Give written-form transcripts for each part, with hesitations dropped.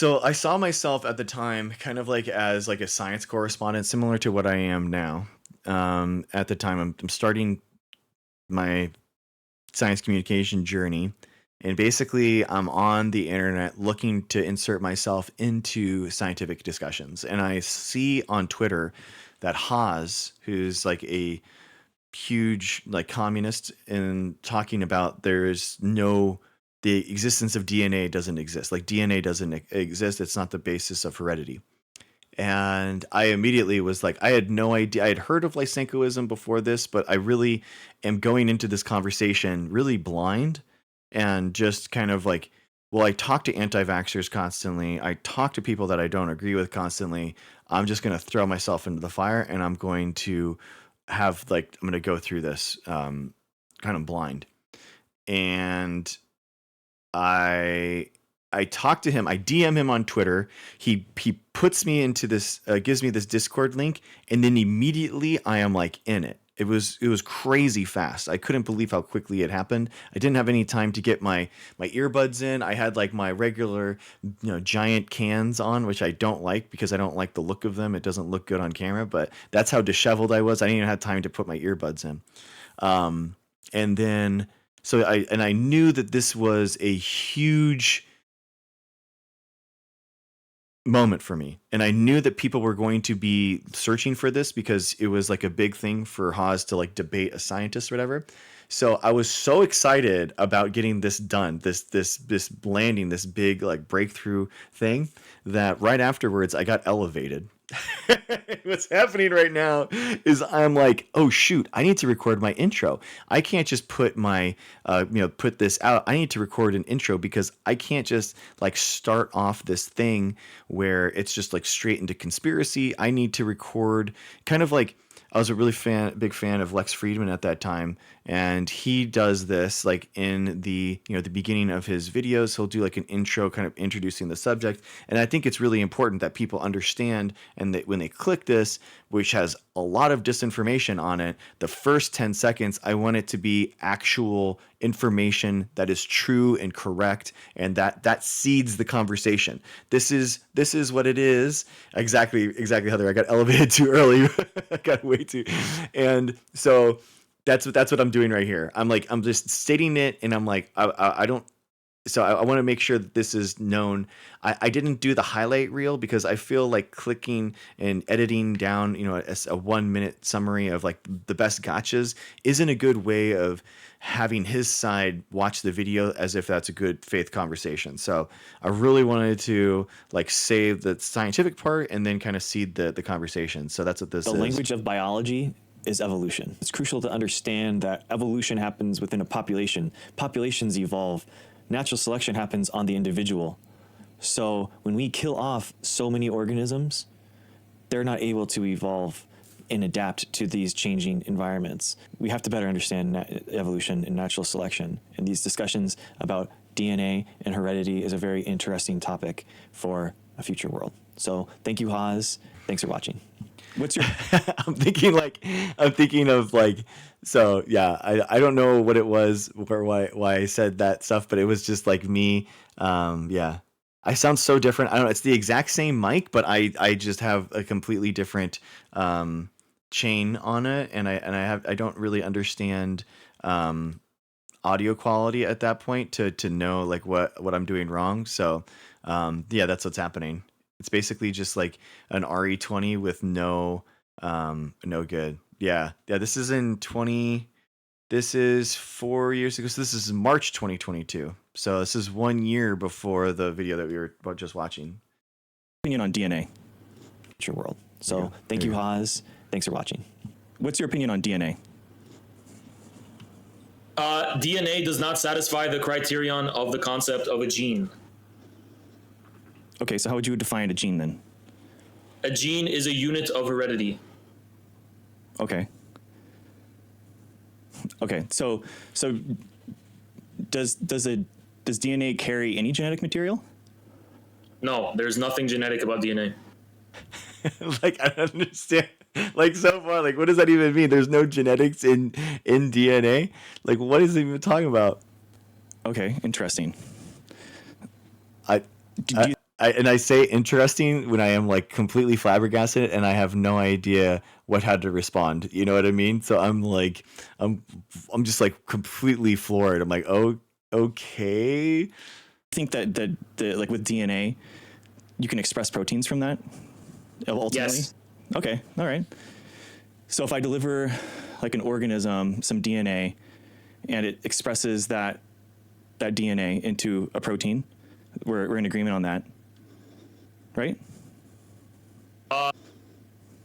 So I saw myself at the time kind of like as like a science correspondent, similar to what I am now. At the time, I'm starting my science communication journey. And basically, I'm on the internet looking to insert myself into scientific discussions. And I see on Twitter that Haas, who's like a huge like communist, and talking about the existence of DNA doesn't exist. Like DNA doesn't exist. It's not the basis of heredity. And I immediately was like, I had no idea. I had heard of Lysenkoism before this, but I really am going into this conversation really blind and just kind of like, well, I talk to anti-vaxxers constantly. I talk to people that I don't agree with constantly. I'm just going to throw myself into the fire, and I'm going to I'm going to go through this kind of blind. And I talk to him. I DM him on Twitter. He puts me into this, gives me this Discord link, and then immediately I am like in it. It was crazy fast. I couldn't believe how quickly it happened. I didn't have any time to get my earbuds in. I had like my regular, giant cans on, which I don't like because I don't like the look of them. It doesn't look good on camera. But that's how disheveled I was. I didn't even have time to put my earbuds in. And then I knew that this was a huge moment for me, and I knew that people were going to be searching for this because it was like a big thing for Haas to like debate a scientist or whatever. So I was so excited about getting this done, this landing, this big like breakthrough thing, that right afterwards I got elevated. What's happening right now is I'm like, oh shoot, I need to record my intro. I can't just put my put this out. I need to record an intro because I can't just like start off this thing where it's just like straight into conspiracy. I need to record kind of like, I was a really big fan of Lex Friedman at that time, and he does this like in the the beginning of his videos. He'll do like an intro, kind of introducing the subject, and I think it's really important that people understand, and that when they click this, which has a lot of disinformation on it, the first 10 seconds, I want it to be actual information that is true and correct, and that seeds the conversation. This is what it is. Exactly, Heather. I got elevated too early. I got way too, and so that's what I'm doing right here. I'm just stating it, and I'm like, I don't. So I want to make sure that this is known. I didn't do the highlight reel because I feel like clicking and editing down, a 1 minute summary of like the best gotchas isn't a good way of having his side watch the video as if that's a good faith conversation. So I really wanted to like save the scientific part and then kind of seed the conversation. So that's what this is. The language of biology is evolution. It's crucial to understand that evolution happens within a population. Populations evolve. Natural selection happens on the individual. So when we kill off so many organisms, they're not able to evolve and adapt to these changing environments. We have to better understand evolution and natural selection. And these discussions about DNA and heredity is a very interesting topic for a future world. So thank you, Haas. Thanks for watching. What's your... I'm thinking of like, so yeah, I don't know what it was or why I said that stuff, but it was just like me. Yeah, I sound so different. I don't know. It's the exact same mic, but I just have a completely different chain on it, and I don't really understand audio quality at that point to know like what I'm doing wrong. So yeah, that's what's happening. It's basically just like an RE20 with no good. Yeah. This is this is 4 years ago. So this is March 2022. So this is 1 year before the video that we were just watching. Opinion on DNA, future world. So thank you, Haas. Thanks for watching. What's your opinion on DNA? DNA does not satisfy the criterion of the concept of a gene. Okay, so how would you define a gene then? A gene is a unit of heredity. Okay. Okay, so does DNA carry any genetic material? No, there's nothing genetic about DNA. Like, I don't understand. Like, so far, like, what does that even mean? There's no genetics in DNA? Like, what is it even talking about? Okay, interesting. I I say interesting when I am like completely flabbergasted and I have no idea how to respond. You know what I mean? So I'm like, I'm I'm just like completely floored. I'm like, oh, okay. I think that the like with DNA, you can express proteins from that ultimately. Yes. Okay, all right. So if I deliver like an organism some DNA and it expresses that DNA into a protein, we're in agreement on that, right?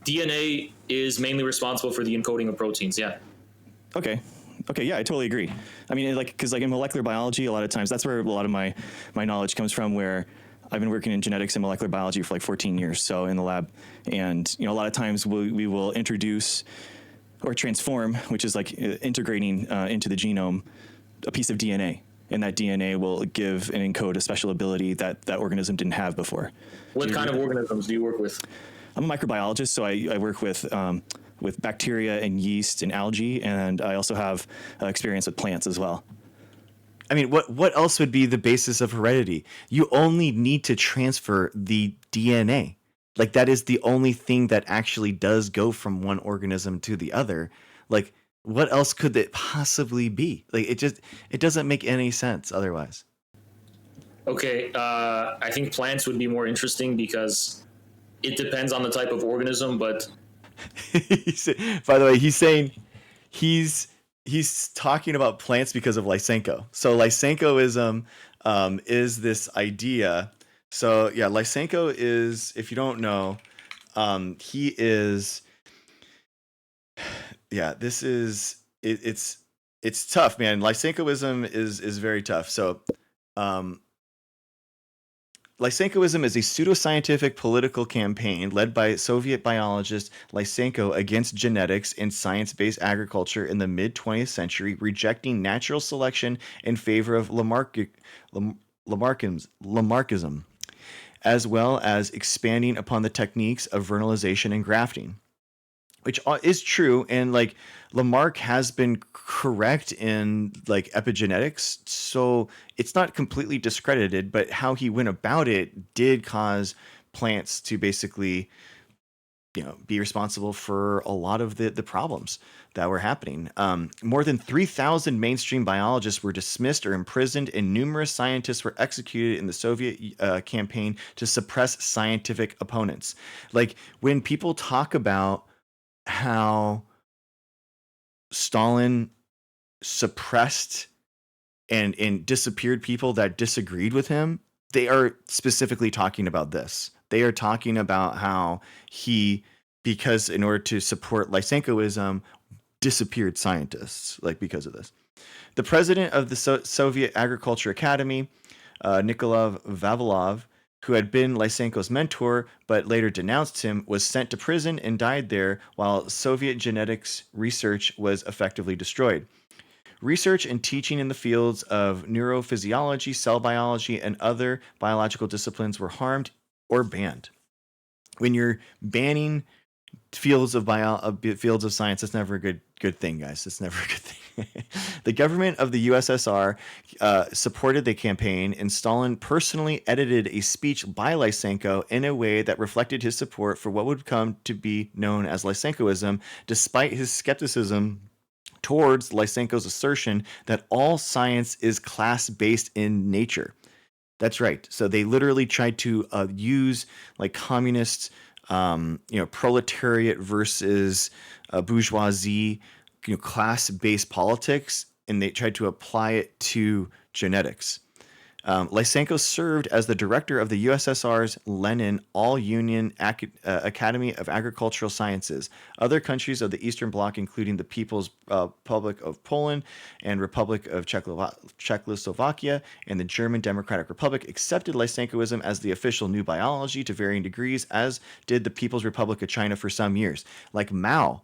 DNA is mainly responsible for the encoding of proteins. Yeah. Okay. Okay. Yeah, I totally agree. I mean, like, because like in molecular biology, a lot of times that's where a lot of my knowledge comes from. Where I've been working in genetics and molecular biology for like 14 years, so in the lab, and a lot of times we will introduce or transform, which is like integrating into the genome, a piece of DNA, and that DNA will give and encode a special ability that organism didn't have before. What kind of organisms do you work with? I'm a microbiologist, so I work with bacteria and yeast and algae, and I also have experience with plants as well. I mean, what else would be the basis of heredity? You only need to transfer the DNA. Like that is the only thing that actually does go from one organism to the other. Like what else could it possibly be? Like it doesn't make any sense otherwise. Okay, I think plants would be more interesting because it depends on the type of organism, but By the way, he's saying he's talking about plants because of Lysenko. So Lysenkoism is this idea. So yeah, Lysenko is, if you don't know, he is, yeah, this is it's tough, man. Lysenkoism is very tough. So um, Lysenkoism is a pseudoscientific political campaign led by Soviet biologist Lysenko against genetics and science-based agriculture in the mid-20th century, rejecting natural selection in favor of Lamarckism, as well as expanding upon the techniques of vernalization and grafting, which is true. And like Lamarck has been correct in like epigenetics, so it's not completely discredited, but how he went about it did cause plants to basically be responsible for a lot of the problems that were happening. More than 3,000 mainstream biologists were dismissed or imprisoned, and numerous scientists were executed in the Soviet campaign to suppress scientific opponents. Like when people talk about how Stalin suppressed and disappeared people that disagreed with him, they are specifically talking about this. They are talking about how he, because in order to support Lysenkoism, disappeared scientists, like because of this. The president of the Soviet Agriculture Academy, Nikolai Vavilov, who had been Lysenko's mentor but later denounced him, was sent to prison and died there while Soviet genetics research was effectively destroyed. Research and teaching in the fields of neurophysiology, cell biology, and other biological disciplines were harmed or banned. When you're banning fields of fields of science, that's never a good thing, guys. It's never a good thing. The government of the USSR supported the campaign, and Stalin personally edited a speech by Lysenko in a way that reflected his support for what would come to be known as Lysenkoism, despite his skepticism towards Lysenko's assertion that all science is class-based in nature. That's right. So they literally tried to use like communist, proletariat versus bourgeoisie, class-based politics, and they tried to apply it to genetics. Lysenko served as the director of the USSR's Lenin All-Union Academy of Agricultural Sciences. Other countries of the Eastern Bloc, including the People's Republic of Poland and Republic of Czechoslovakia and the German Democratic Republic, accepted Lysenkoism as the official new biology to varying degrees, as did the People's Republic of China for some years. Like Mao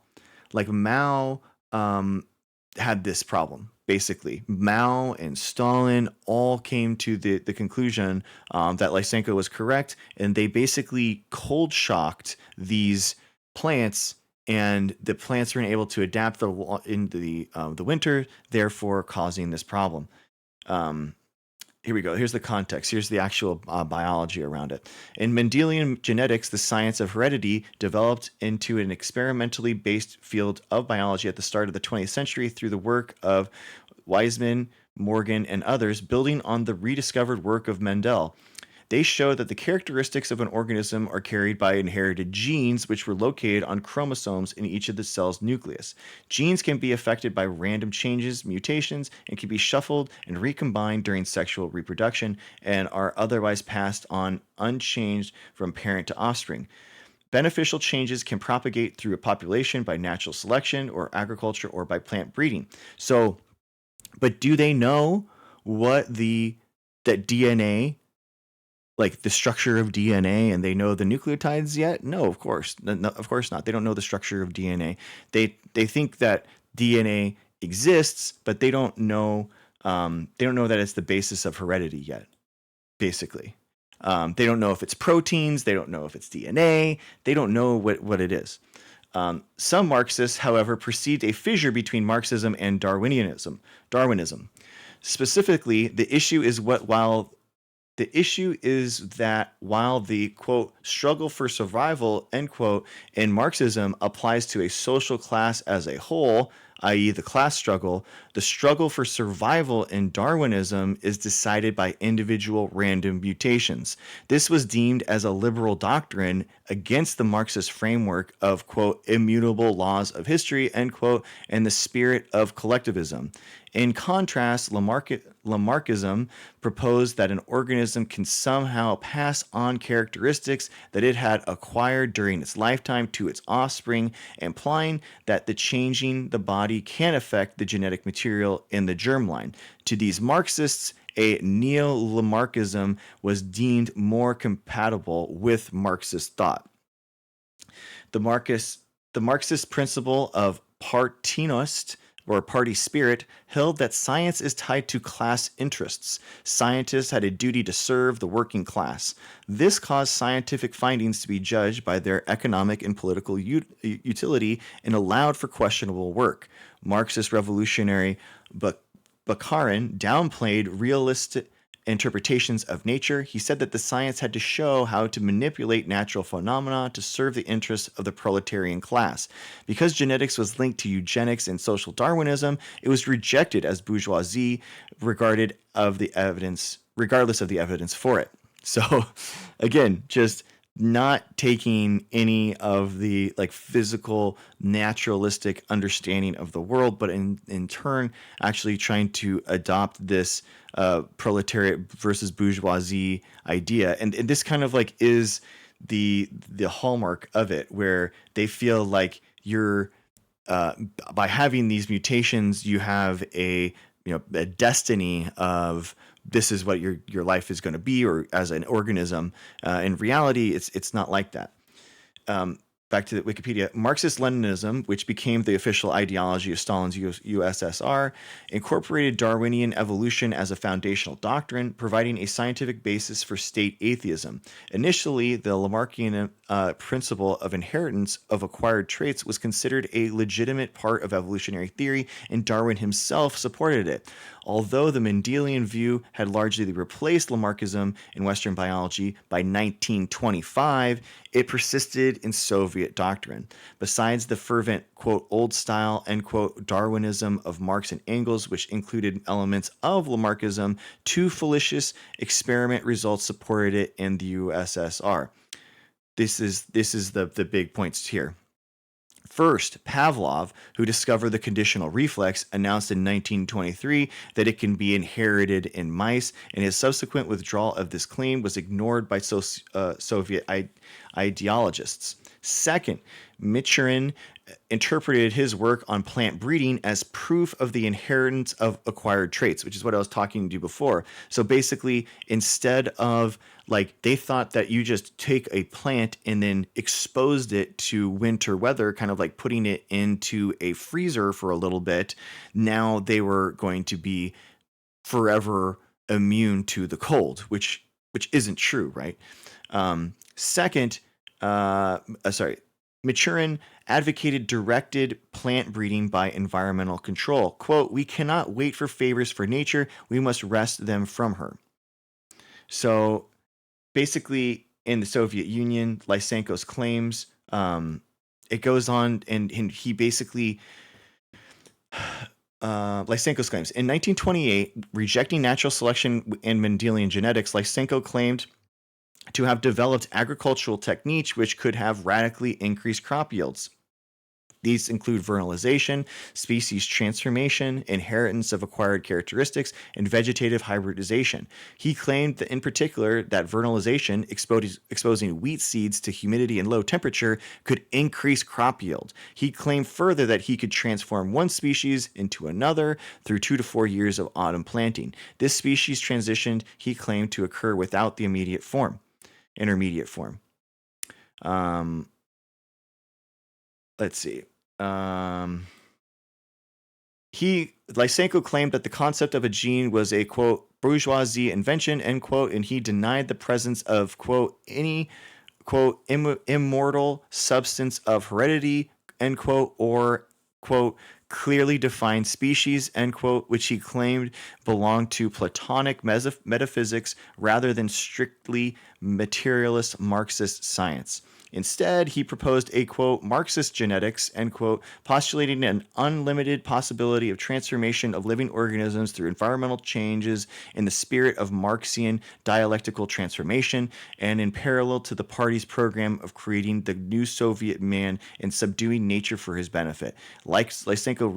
had this problem. Basically, Mao and Stalin all came to the conclusion that Lysenko was correct, and they basically cold shocked these plants, and the plants weren't able to adapt in the winter, therefore causing this problem. here we go. Here's the context. Here's the actual biology around it. In Mendelian genetics, the science of heredity developed into an experimentally based field of biology at the start of the 20th century through the work of Weismann, Morgan, and others, building on the rediscovered work of Mendel. They show that the characteristics of an organism are carried by inherited genes, which were located on chromosomes in each of the cell's nucleus. Genes can be affected by random changes, mutations, and can be shuffled and recombined during sexual reproduction and are otherwise passed on unchanged from parent to offspring. Beneficial changes can propagate through a population by natural selection or agriculture or by plant breeding. So, but do they know what that DNA, like the structure of DNA, and they know the nucleotides yet? No, of course, no, of course not. They don't know the structure of DNA. They think that DNA exists, but they don't know that it's the basis of heredity yet. Basically, they don't know if it's proteins. They don't know if it's DNA. They don't know what it is. Some Marxists, however, perceived a fissure between Marxism and Darwinism. Specifically, the issue is that while the, quote, struggle for survival, end quote, in Marxism applies to a social class as a whole, i.e., the class struggle, the struggle for survival in Darwinism is decided by individual random mutations. This was deemed as a liberal doctrine against the Marxist framework of, quote, immutable laws of history, end quote, and the spirit of collectivism. In contrast, Lamarckism proposed that an organism can somehow pass on characteristics that it had acquired during its lifetime to its offspring, implying that the changing the body can affect the genetic material in the germline. To these Marxists, a neo-Lamarckism was deemed more compatible with Marxist thought. The Marxist principle of Partinost, or party spirit, held that science is tied to class interests. Scientists had a duty to serve the working class. This caused scientific findings to be judged by their economic and political utility and allowed for questionable work. Marxist revolutionary Bukharin downplayed realistic interpretations of nature. He said that the science had to show how to manipulate natural phenomena to serve the interests of the proletarian class. Because genetics was linked to eugenics and social Darwinism, it was rejected as bourgeoisie, regardless of the evidence for it. So, again, just not taking any of the like physical naturalistic understanding of the world, but in turn actually trying to adopt this proletariat versus bourgeoisie idea, and this kind of like is the hallmark of it, where they feel like you're by having these mutations you have a destiny of this is what your life is going to be, or as an organism. In reality, it's not like that. Back to the Wikipedia, Marxist-Leninism, which became the official ideology of Stalin's USSR, incorporated Darwinian evolution as a foundational doctrine, providing a scientific basis for state atheism. Initially, the Lamarckian principle of inheritance of acquired traits was considered a legitimate part of evolutionary theory, and Darwin himself supported it. Although the Mendelian view had largely replaced Lamarckism in Western biology by 1925, it persisted in Soviet doctrine. Besides the fervent, quote, old style, end quote, Darwinism of Marx and Engels, which included elements of Lamarckism, two fallacious experiment results supported it in the USSR. This is the big points here. First, Pavlov, who discovered the conditional reflex, announced in 1923 that it can be inherited in mice, and his subsequent withdrawal of this claim was ignored by Soviet ideologists. Second, Maturin interpreted his work on plant breeding as proof of the inheritance of acquired traits, which is what I was talking to you before. So basically, instead of like, they thought that you just take a plant and then exposed it to winter weather, kind of like putting it into a freezer for a little bit. Now they were going to be forever immune to the cold, which isn't true, right? Maturin advocated directed plant breeding by environmental control. Quote, "We cannot wait for favors for nature. We must wrest them from her." So basically, in the Soviet Union, Lysenko's claims, it goes on, and he basically, Lysenko's claims. In 1928, rejecting natural selection and Mendelian genetics, Lysenko claimed to have developed agricultural techniques which could have radically increased crop yields. These include vernalization, species transformation, inheritance of acquired characteristics, and vegetative hybridization. He claimed that in particular that vernalization, exposing wheat seeds to humidity and low temperature, could increase crop yield. He claimed further that he could transform one species into another through 2 to 4 years of autumn planting. This species transitioned, he claimed, to occur without the intermediate form. Let's see. Lysenko claimed that the concept of a gene was a, quote, bourgeoisie invention, end quote, and he denied the presence of, quote, any, quote, immortal substance of heredity, end quote, or, quote, clearly defined species, end quote, which he claimed belonged to Platonic metaphysics rather than strictly materialist Marxist science. Instead, he proposed a, quote, Marxist genetics, end quote, postulating an unlimited possibility of transformation of living organisms through environmental changes in the spirit of Marxian dialectical transformation, and in parallel to the party's program of creating the new Soviet man and subduing nature for his benefit. Lysenko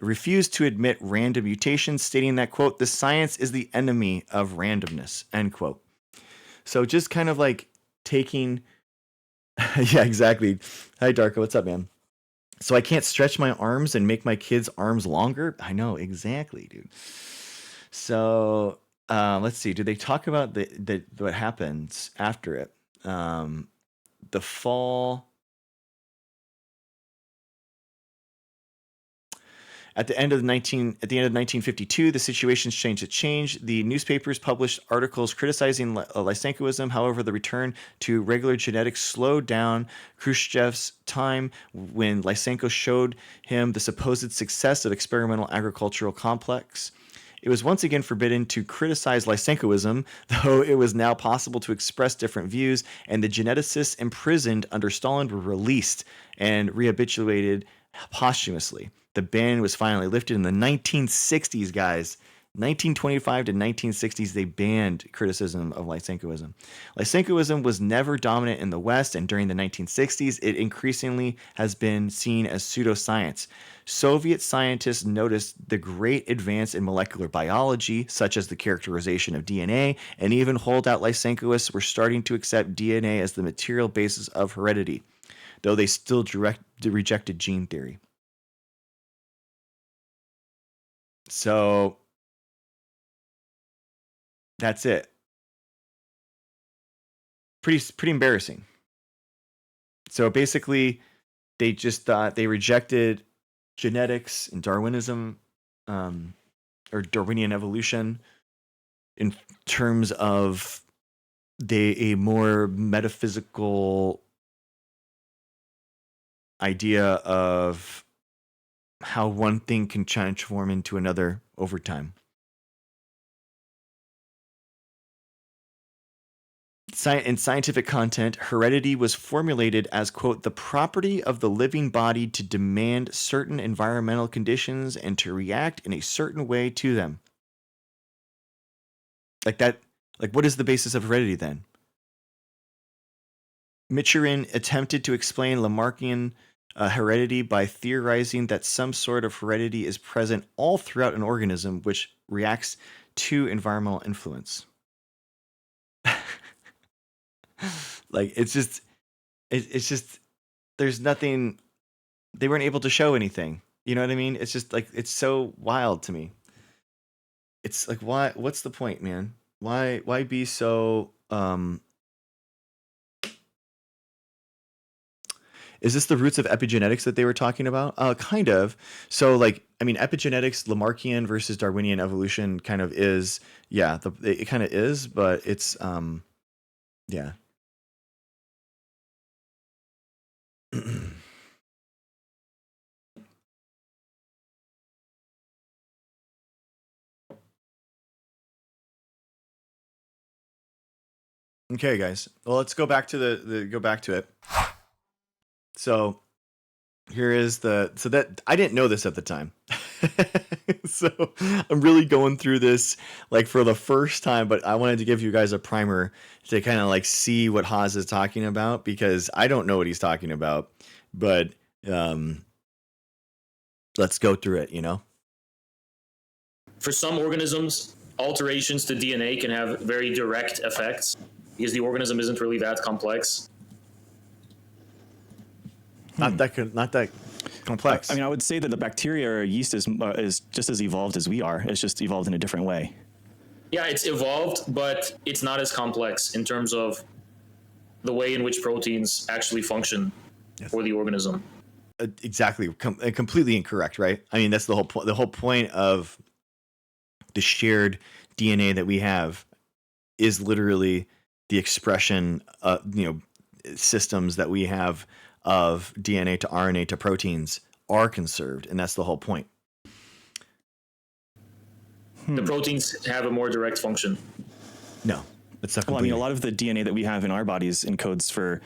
refused to admit random mutations, stating that, quote, the science is the enemy of randomness, end quote. So just kind of like taking yeah, exactly. Hi, Darko. What's up, man? So I can't stretch my arms and make my kids' arms longer? I know, exactly, dude. So let's see. Do they talk about the what happens after it? The fall. At the end of 1952, the situation's changed. The newspapers published articles criticizing Lysenkoism. However, the return to regular genetics slowed down Khrushchev's time when Lysenko showed him the supposed success of experimental agricultural complex. It was once again forbidden to criticize Lysenkoism, though it was now possible to express different views, and the geneticists imprisoned under Stalin were released and rehabilitated posthumously. The ban was finally lifted in the 1960s, guys. 1925 to 1960s, they banned criticism of Lysenkoism. Lysenkoism was never dominant in the West, and during the 1960s, it increasingly has been seen as pseudoscience. Soviet scientists noticed the great advance in molecular biology, such as the characterization of DNA, and even holdout Lysenkoists were starting to accept DNA as the material basis of heredity, though they still rejected gene theory. So that's it. Pretty embarrassing. So basically, they just thought they rejected genetics and Darwinism, or Darwinian evolution, in terms of a more metaphysical idea of how one thing can transform into another over time. In scientific content, heredity was formulated as, quote, the property of the living body to demand certain environmental conditions and to react in a certain way to them. Like that, like what is the basis of heredity then? Maturin attempted to explain Lamarckian heredity by theorizing that some sort of heredity is present all throughout an organism which reacts to environmental influence. Like it's just there's nothing, they weren't able to show anything. You know what I mean? It's just like it's so wild to me. It's like what's the point, man? Why be so is this the roots of epigenetics that they were talking about? Kind of. So, like, I mean, epigenetics, Lamarckian versus Darwinian evolution, kind of is, yeah, it kind of is, but it's, yeah. Okay, guys. Well, let's go back to go back to it. So here is so that I didn't know this at the time. So I'm really going through this like for the first time, but I wanted to give you guys a primer to kind of like see what Haas is talking about, because I don't know what he's talking about, but let's go through it, you know? For some organisms, alterations to DNA can have very direct effects because the organism isn't really that complex. Not that complex. I mean, I would say that the bacteria or yeast is just as evolved as we are. It's just evolved in a different way. Yeah, it's evolved, but it's not as complex in terms of the way in which proteins actually function for the organism. Exactly. Completely incorrect, right? I mean, that's the whole point. The whole point of the shared DNA that we have is literally the expression systems that we have of DNA to RNA to proteins are conserved, and that's the whole point. The proteins have a more direct function. No, it's not. Well, I mean, a lot of the DNA that we have in our bodies encodes for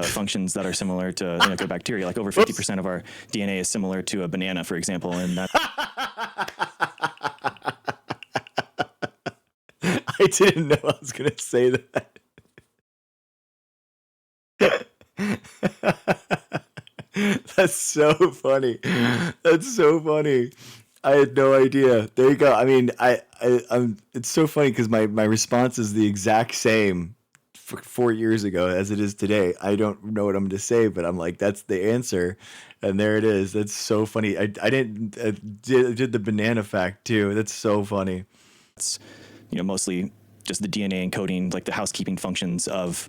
functions that are similar to a bacteria. Like over 50% of our DNA is similar to a banana, for example, and that. I didn't know I was going to say that. That's so funny. That's so funny. I had no idea. There you go. I mean, I'm. It's so funny because my response is the exact same 4 years ago as it is today. I don't know what I'm going to say, but I'm like, that's the answer, and there it is. That's so funny. I did the banana fact too. That's so funny. It's mostly just the DNA encoding, like the housekeeping functions of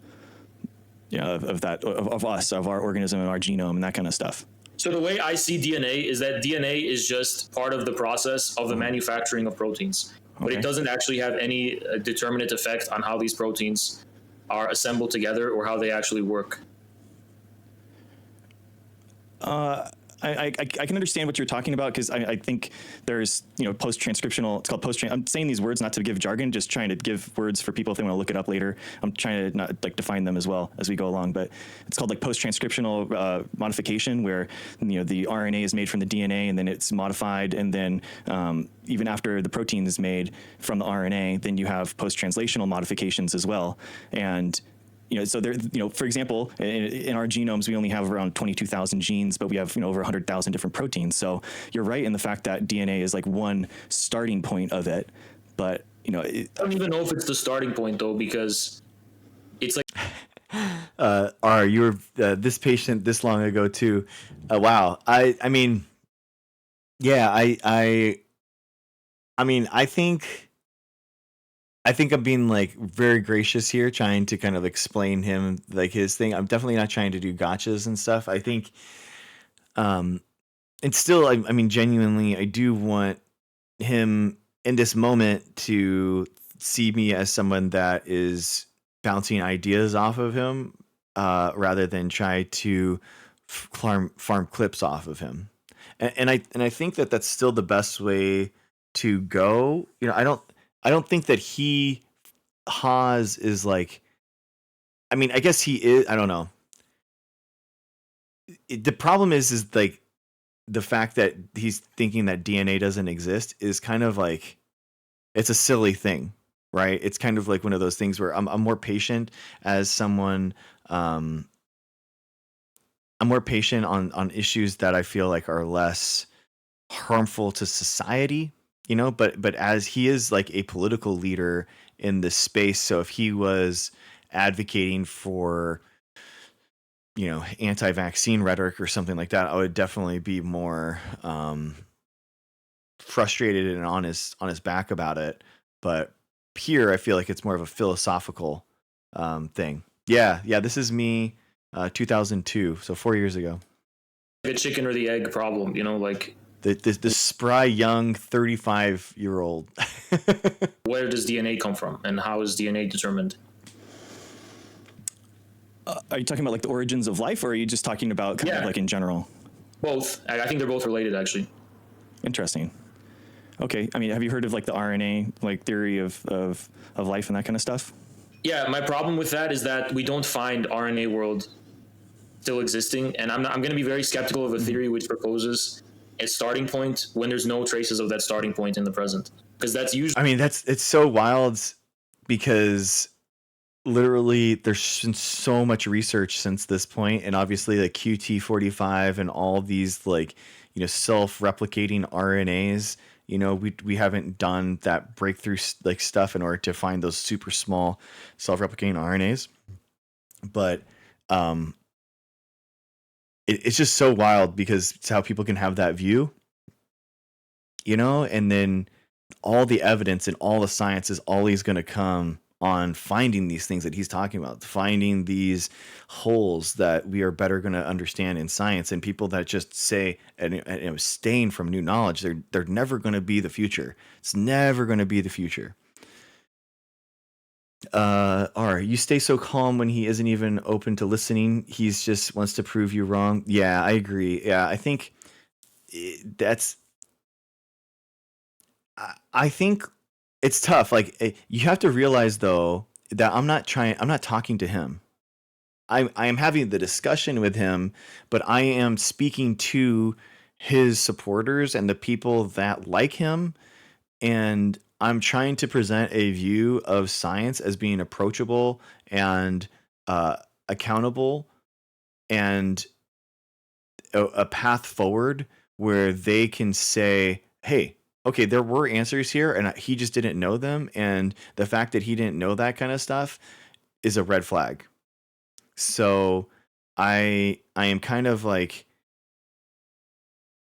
of us, of our organism and our genome and that kind of stuff. So the way I see DNA is that DNA is just part of the process of the manufacturing of proteins, but it doesn't actually have any determinate effect on how these proteins are assembled together or how they actually work. I can understand what you're talking about, because I think there's post-transcriptional. It's called I'm saying these words not to give jargon, just trying to give words for people if they want to look it up later. I'm trying to not like define them as well as we go along, but it's called like post-transcriptional modification, where the RNA is made from the DNA and then it's modified, and then even after the protein is made from the RNA, then you have post-translational modifications as well. And so there, for example, in our genomes, we only have around 22,000 genes, but we have, over 100,000 different proteins. So you're right in the fact that DNA is like one starting point of it. But, I don't even know if it's the starting point, though, because it's like. You were this patient this long ago, too. Wow. I mean, yeah, I mean, I think I'm being like very gracious here, trying to kind of explain him like his thing. I'm definitely not trying to do gotchas and stuff. I think, and still, I mean, genuinely, I do want him in this moment to see me as someone that is bouncing ideas off of him, rather than try to farm clips off of him. And I think that that's still the best way to go. I don't think that Haas is like, I mean, I guess he is, I don't know. The problem is like the fact that he's thinking that DNA doesn't exist is kind of like, it's a silly thing, right? It's kind of like one of those things where I'm more patient as someone, I'm more patient on issues that I feel like are less harmful to society. But as he is like a political leader in this space, so if he was advocating for, anti-vaccine rhetoric or something like that, I would definitely be more frustrated and on his back about it. But here, I feel like it's more of a philosophical thing. Yeah, this is me, 2002, so 4 years ago. The chicken or the egg problem, like. The spry young 35-year-old. Where does DNA come from, and how is DNA determined? Are you talking about like the origins of life, or are you just talking about kind of like in general? Both. I think they're both related, actually. Interesting. Okay. I mean, have you heard of like the RNA like theory of life and that kind of stuff? Yeah, my problem with that is that we don't find RNA world still existing, and I'm going to be very skeptical of a theory which proposes a starting point when there's no traces of that starting point in the present, because that's usually. I mean, it's so wild because literally there's been so much research since this point, and obviously like QT45 and all these like, you know, self-replicating RNAs. You know, we haven't done that breakthrough like stuff in order to find those super small self-replicating RNAs, but it's just so wild because it's how people can have that view, you know, and then all the evidence and all the science is always going to come on finding these things that he's talking about, finding these holes that we are better going to understand in science. And people that just say and abstain from new knowledge, they're never going to be the future. It's never going to be the future. R, you stay so calm when he isn't even open to listening. He's just wants to prove you wrong. Yeah, I agree. Yeah, I think that's. I think it's tough. Like you have to realize though that I'm not talking to him. I am having the discussion with him, but I am speaking to his supporters and the people that like him, and I'm trying to present a view of science as being approachable and accountable and a path forward where they can say, hey, okay, there were answers here and he just didn't know them. And the fact that he didn't know that kind of stuff is a red flag. So I am kind of like,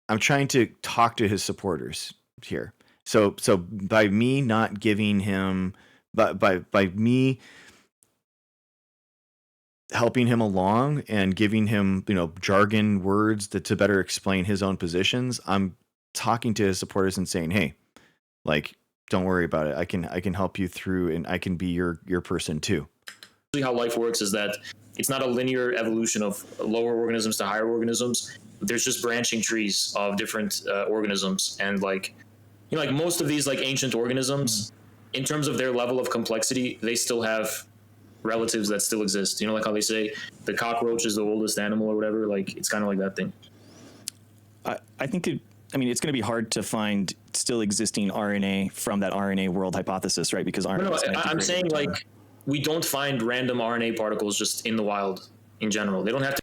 I'm trying to talk to his supporters here. So by me not giving him, but by me helping him along and giving him, you know, jargon words to better explain his own positions, I'm talking to his supporters and saying, hey, like, don't worry about it. I can help you through, and I can be your person too. How life works is that it's not a linear evolution of lower organisms to higher organisms. There's just branching trees of different organisms, and like, you know, like most of these like ancient organisms, in terms of their level of complexity, they still have relatives that still exist. You know, like how they say the cockroach is the oldest animal or whatever. Like it's kind of like that thing. I think it's going to be hard to find still existing RNA from that RNA world hypothesis, right? Because RNA. No, I'm saying like we don't find random RNA particles just in the wild in general. They don't have to.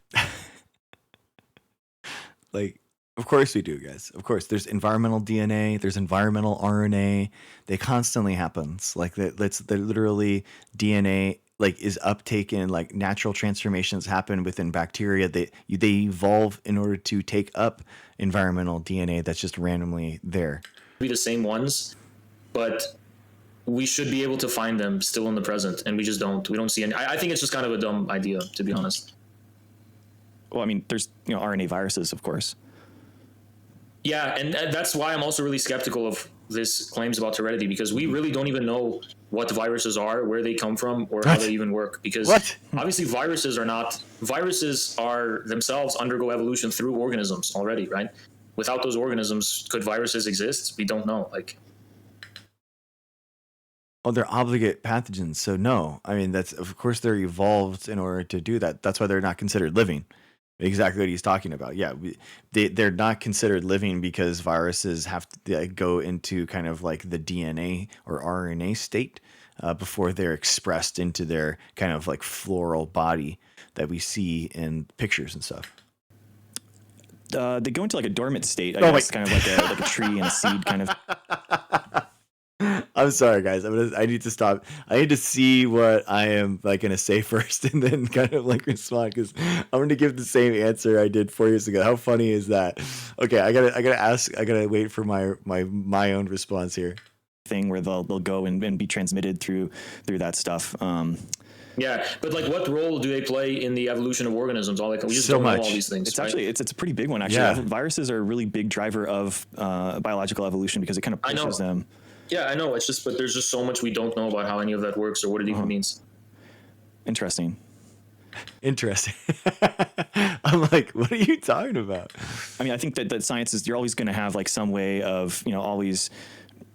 Like, of course we do, guys. Of course, there's environmental DNA, there's environmental RNA. They constantly happens. Like that's literally DNA like is uptaken. Like natural transformations happen within bacteria. They evolve in order to take up environmental DNA that's just randomly there. Be the same ones, but we should be able to find them still in the present, and we just don't. We don't see any. I think it's just kind of a dumb idea, to be honest. Well, I mean, there's RNA viruses, of course. Yeah, and that's why I'm also really skeptical of this claims about heredity, because we really don't even know what viruses are, where they come from, or how they even work. Because obviously viruses are themselves undergo evolution through organisms already, right? Without those organisms, could viruses exist? We don't know. Like, oh, they're obligate pathogens, so no. I mean, that's of course they're evolved in order to do that. That's why they're not considered living. Exactly what he's talking about. Yeah, they're not considered living because viruses have to go into kind of like the DNA or RNA state before they're expressed into their kind of like floral body that we see in pictures and stuff. They go into like a dormant state, I guess, kind of like a tree and a seed kind of. I'm sorry, guys. I need to stop. I need to see what I am like going to say first, and then kind of like respond, because I'm going to give the same answer I did 4 years ago. How funny is that? Okay, I gotta ask. I gotta wait for my own response here. Thing where they'll go and be transmitted through that stuff. Yeah, but like, what role do they play in the evolution of organisms? All like we just don't know all these things. It's actually it's a pretty big one actually. Yeah. Viruses are a really big driver of biological evolution because it kind of pushes them. Yeah, I know. It's just, but there's just so much we don't know about how any of that works or what it even means. Interesting. I'm like, what are you talking about? I mean, I think that science is, you're always going to have like some way of, always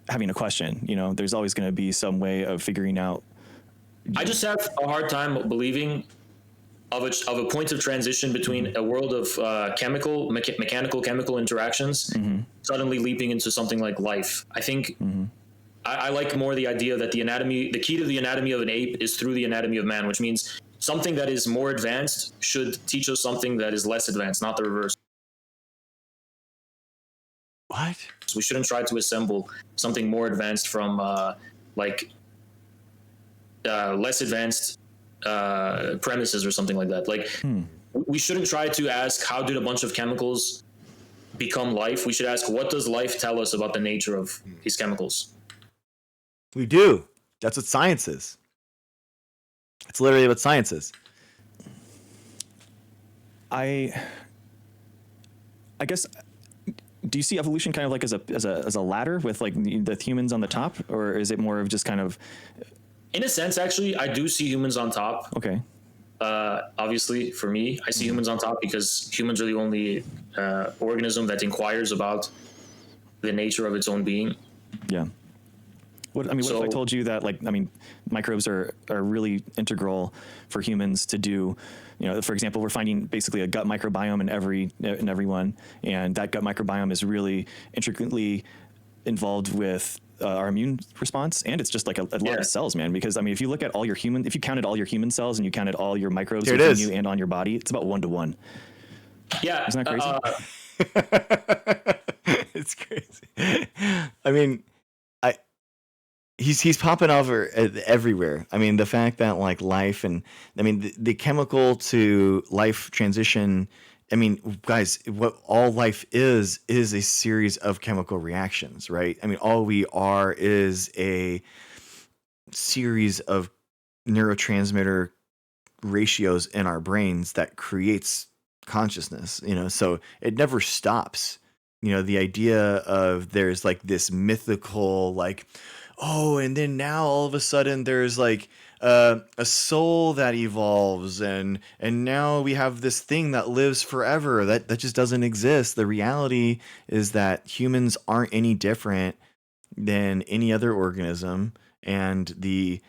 having a question. There's always going to be some way of figuring out I just have a hard time believing of a point of transition between a world of mechanical chemical interactions suddenly leaping into something like life. I think I like more the idea that the key to the anatomy of an ape is through the anatomy of man, which means something that is more advanced should teach us something that is less advanced, not the reverse. What? So we shouldn't try to assemble something more advanced from less advanced premises or something like that. Like we shouldn't try to ask how did a bunch of chemicals become life. We should ask what does life tell us about the nature of these chemicals. We do. That's what science is. It's literally what science is. I guess, do you see evolution kind of like as a ladder with like the humans on the top, or is it more of just kind of? In a sense, actually, I do see humans on top. Okay. Obviously, for me, I see humans on top because humans are the only organism that inquires about the nature of its own being. Yeah. What if I told you that, like, microbes are really integral for humans to do, for example, we're finding basically a gut microbiome in everyone, and that gut microbiome is really intricately involved with our immune response, and it's just like a lot of cells, man. Because if you look at if you counted all your human cells and you counted all your microbes within you and on your body, it's about 1 to 1. Yeah, isn't that crazy? It's crazy. He's popping over everywhere. The fact that like life and the chemical to life transition. Guys, what all life is a series of chemical reactions, right? All we are is a series of neurotransmitter ratios in our brains that creates consciousness, so it never stops. The idea of there's like this mythical, like, oh, and then now all of a sudden there's like a soul that evolves, and now we have this thing that lives forever. That just doesn't exist. The reality is that humans aren't any different than any other organism, and the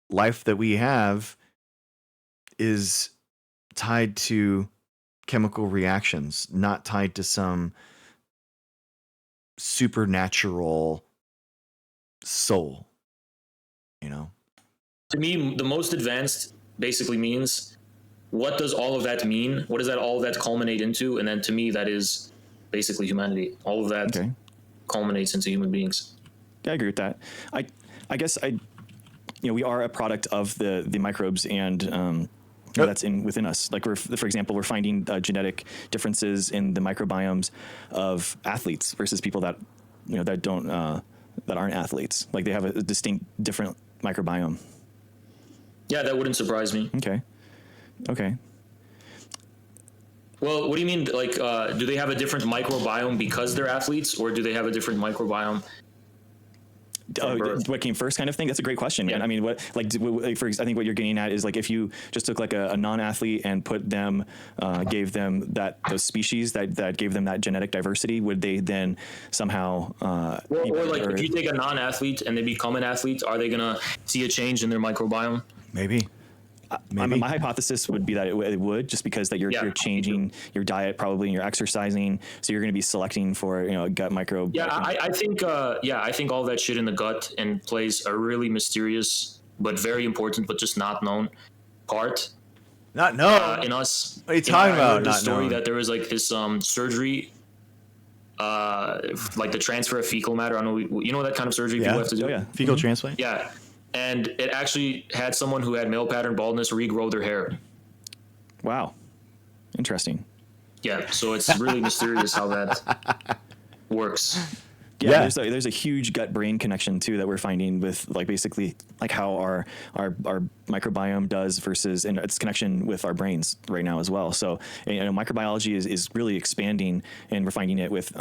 life that we have is tied to chemical reactions, not tied to some supernatural soul. To me, the most advanced basically means, what does all of that mean? What does all of that culminate into? And then to me, that is basically humanity. All of that culminates into human beings. Yeah, I agree with that. I guess we are a product of the microbes and that's within us. Like for example, we're finding genetic differences in the microbiomes of athletes versus people that that don't that aren't athletes. Like they have a distinct different microbiome. Yeah, that wouldn't surprise me. Okay. Well, what do you mean? Like, do they have a different microbiome because they're athletes, or do they have a different microbiome? What came first, kind of thing? That's a great question, man. Yeah. I think what you're getting at is like if you just took like a non-athlete and put them, gave them those species that gave them that genetic diversity, would they then somehow? If you take a non-athlete and they become an athlete, are they gonna see a change in their microbiome? Maybe. My hypothesis would be that it would, just because that you're changing your diet probably and you're exercising, so you're going to be selecting for a gut microbe. Yeah, I think all that shit in the gut and plays a really mysterious but very important but just not known part. Not known in us. What are you talking about? I heard the story that there was like this surgery, like the transfer of fecal matter. I don't know, you know that kind of surgery people have to do. Fecal transplant. Yeah. And it actually had someone who had male pattern baldness regrow their hair. Wow. Interesting. Yeah, so it's really mysterious how that works. Yeah. There's a huge gut-brain connection too that we're finding with like basically like how our microbiome does versus and its connection with our brains right now as well. So microbiology is really expanding, and we're finding it with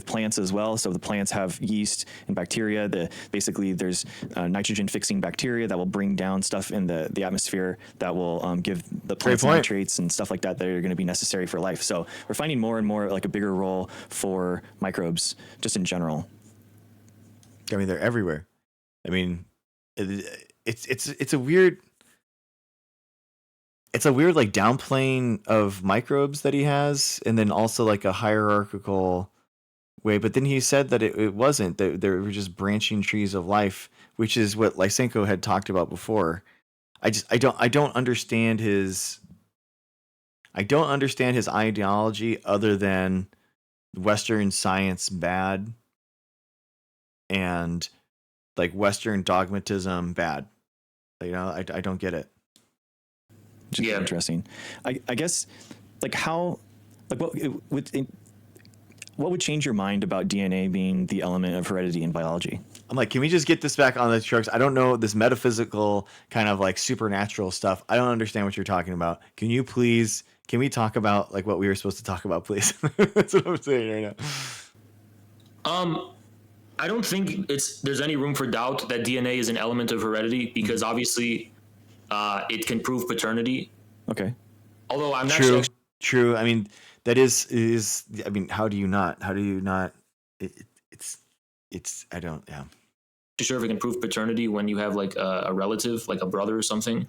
plants as well. So the plants have yeast and bacteria. Basically there's nitrogen-fixing bacteria that will bring down stuff in the atmosphere that will give the plants nitrates and stuff like that are going to be necessary for life. So we're finding more and more like a bigger role for microbes just in general. They're everywhere. It's a weird. it's a weird like downplaying of microbes that he has, and then also like a hierarchical way. But then he said that it wasn't, that there were just branching trees of life, which is what Lysenko had talked about before. I don't understand his ideology other than Western science bad and like Western dogmatism bad. You know, I don't get it. Which is interesting. I guess, like how, like what would change your mind about DNA being the element of heredity in biology? I'm like, can we just get this back on the trucks? I don't know this metaphysical kind of like supernatural stuff. I don't understand what you're talking about. Can we talk about like what we were supposed to talk about, please? That's what I'm saying right now. I don't think there's any room for doubt that DNA is an element of heredity, because obviously it can prove paternity. Okay. Although I'm not true. I mean, that is. I mean, how do you not? It's. I don't. Yeah. Sure if it can prove paternity when you have like a relative, like a brother or something.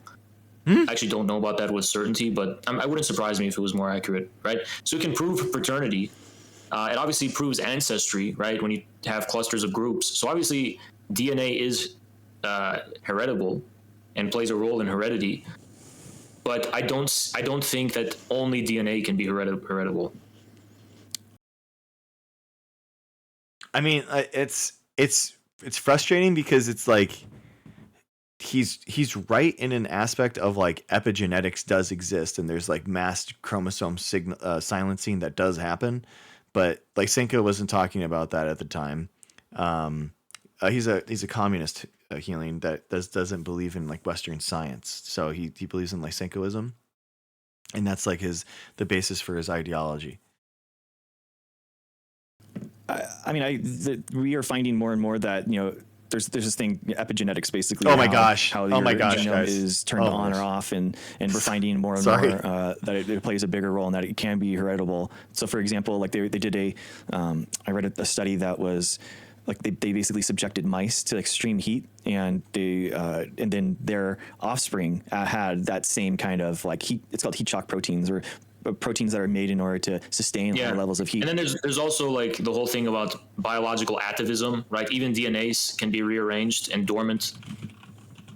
I actually don't know about that with certainty, but I wouldn't surprise me if it was more accurate, right? So it can prove paternity. It obviously proves ancestry, right? When you have clusters of groups. So obviously DNA is heritable and plays a role in heredity. But I don't think that only DNA can be heritable. I mean, it's frustrating because it's like he's right in an aspect of like epigenetics does exist, and there's like mass chromosome silencing that does happen, but like Lysenko wasn't talking about that at the time. He's a communist healing that doesn't believe in like Western science, so he believes in Lysenkoism, and that's like the basis for his ideology. I mean, we are finding more and more that, you know, there's this thing, epigenetics, basically. Oh my gosh! How your genome guys. is turned on or off, and we're finding more and more that it plays a bigger role and that it can be heritable. So, for example, like they did I read a study that was like they basically subjected mice to extreme heat, and and then their offspring had that same kind of like heat. It's called heat shock proteins, or proteins that are made in order to sustain high levels of heat. And then there's also like the whole thing about biological atavism, right? Even DNAs can be rearranged, and dormant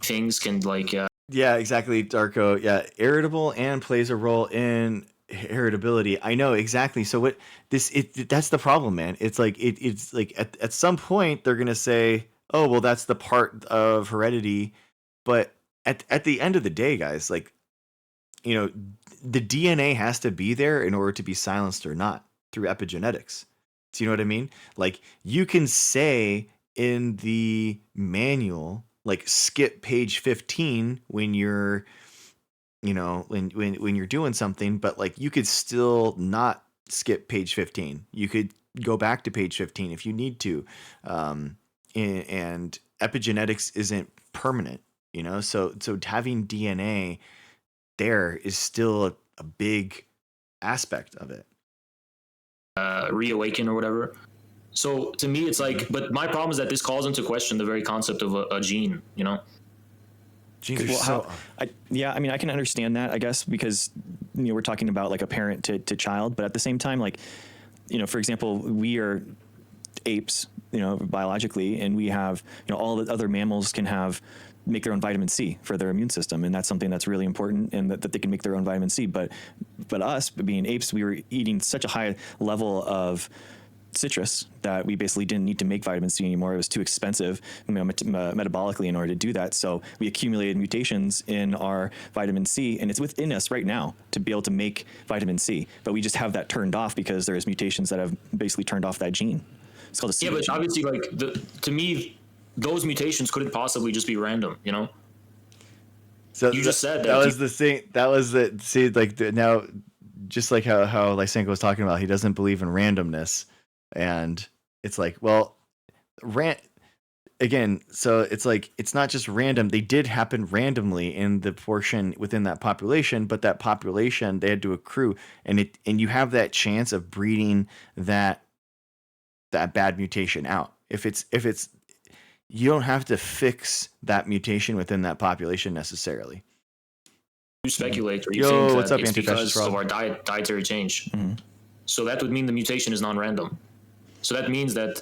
things can like yeah, exactly, Darko. Yeah, heritable and plays a role in heritability. I know exactly. So that's the problem, man. It's like it's like at some point they're gonna say, oh well, that's the part of heredity, but at the end of the day, guys, like, you know, the DNA has to be there in order to be silenced or not through epigenetics. Do you know what I mean? Like, you can say in the manual, like, skip page 15 when you're, you know, when you're doing something, but like you could still not skip page 15. You could go back to page 15 if you need to. And epigenetics isn't permanent, you know? So having DNA there is still a big aspect of it. Reawaken or whatever. So to me, it's like, but my problem is that this calls into question the very concept of a gene, you know? Yeah, I mean, I can understand that, I guess, because, you know, we're talking about like a parent to child, but at the same time, like, you know, for example, we are apes, you know, biologically, and we have, you know, all the other mammals can make their own vitamin C for their immune system, and that's something that's really important, and that they can make their own vitamin C. But us being apes, we were eating such a high level of citrus that we basically didn't need to make vitamin C anymore. It was too expensive, you know, metabolically in order to do that. So we accumulated mutations in our vitamin C, and it's within us right now to be able to make vitamin C. But we just have that turned off because there's mutations that have basically turned off that gene. It's called a pseudoscience. But obviously, like to me, those mutations couldn't possibly just be random, you know? So you just said that was the thing. That was the now, just like how Lysenko was talking about, he doesn't believe in randomness, and it's like, well, again. So it's like, it's not just random. They did happen randomly in the portion within that population, but that population, they had to accrue, and you have that chance of breeding that bad mutation out. If it's you don't have to fix that mutation within that population necessarily. You speculate, or you Yo, think what's that up, it's anti-fascist because of Rob? our dietary change. So that would mean the mutation is non-random. So that means that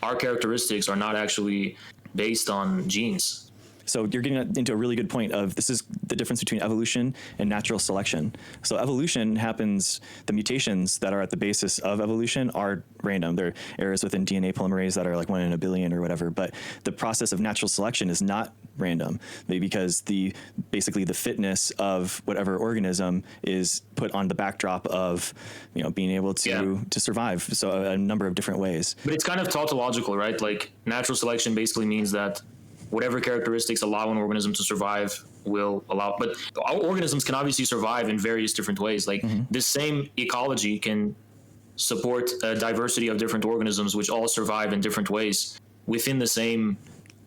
our characteristics are not actually based on genes. So you're getting into a really good point of this is the difference between evolution and natural selection. So evolution happens, the mutations that are at the basis of evolution are random. They're errors within DNA polymerase that are like 1 in a billion or whatever. But the process of natural selection is not random, because basically the fitness of whatever organism is put on the backdrop of being able to survive. So a number of different ways. But it's kind of tautological, right? Like natural selection basically means that whatever characteristics allow an organism to survive will allow. But our organisms can obviously survive in various different ways. Like this same ecology can support a diversity of different organisms, which all survive in different ways within the same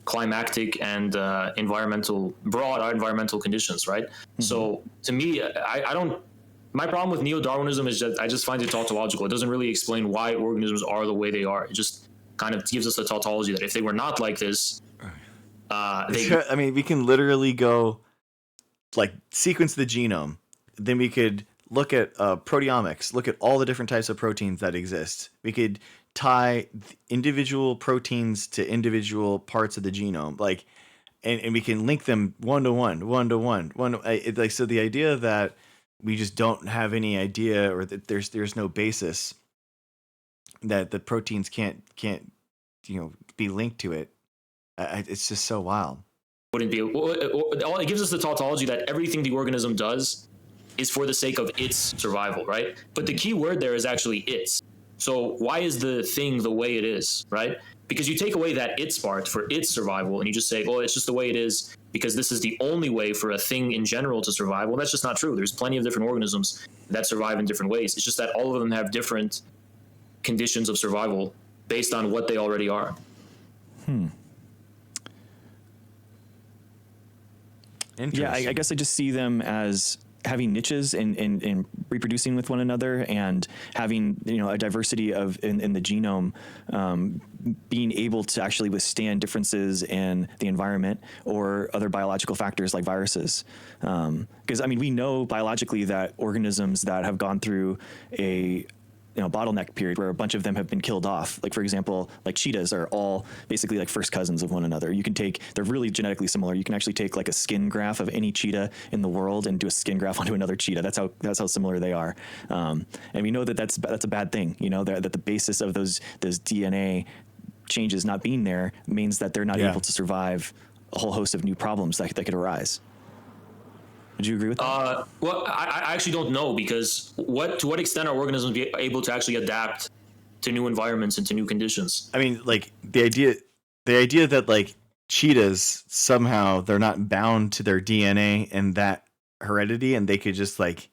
climactic and broad environmental conditions, right? So to me, I don't. My problem with neo-Darwinism is that I just find it tautological. It doesn't really explain why organisms are the way they are. It just kind of gives us a tautology that if they were not like this, I mean, we can literally go like sequence the genome. Then we could look at proteomics, look at all the different types of proteins that exist. We could tie individual proteins to individual parts of the genome, like, and we can link them one to one. Like, so the idea that we just don't have any idea, or that there's no basis that the proteins can't be linked to it. It's just so wild. Wouldn't be. It gives us the tautology that everything the organism does is for the sake of its survival, right? But the key word there is actually its. So why is the thing the way it is, right? Because you take away that its part for its survival, and you just say, "Oh, it's just the way it is because this is the only way for a thing in general to survive." Well, that's just not true. There's plenty of different organisms that survive in different ways. It's just that all of them have different conditions of survival based on what they already are. Yeah, I guess I just see them as having niches and reproducing with one another, and having a diversity of in the genome, being able to actually withstand differences in the environment or other biological factors like viruses. Because I mean, we know biologically that organisms that have gone through a bottleneck period where a bunch of them have been killed off. Like, for example, like cheetahs are all basically like first cousins of one another. They're really genetically similar. You can actually take like a skin graft of any cheetah in the world and do a skin graft onto another cheetah. That's how similar they are. And we know that that's a bad thing, that the basis of those DNA changes not being there means that they're not able to survive a whole host of new problems that could arise. Would you agree with that? Well, I actually don't know, because to what extent are organisms able to actually adapt to new environments and to new conditions? I mean, like the idea that like cheetahs somehow they're not bound to their DNA and that heredity, and they could just like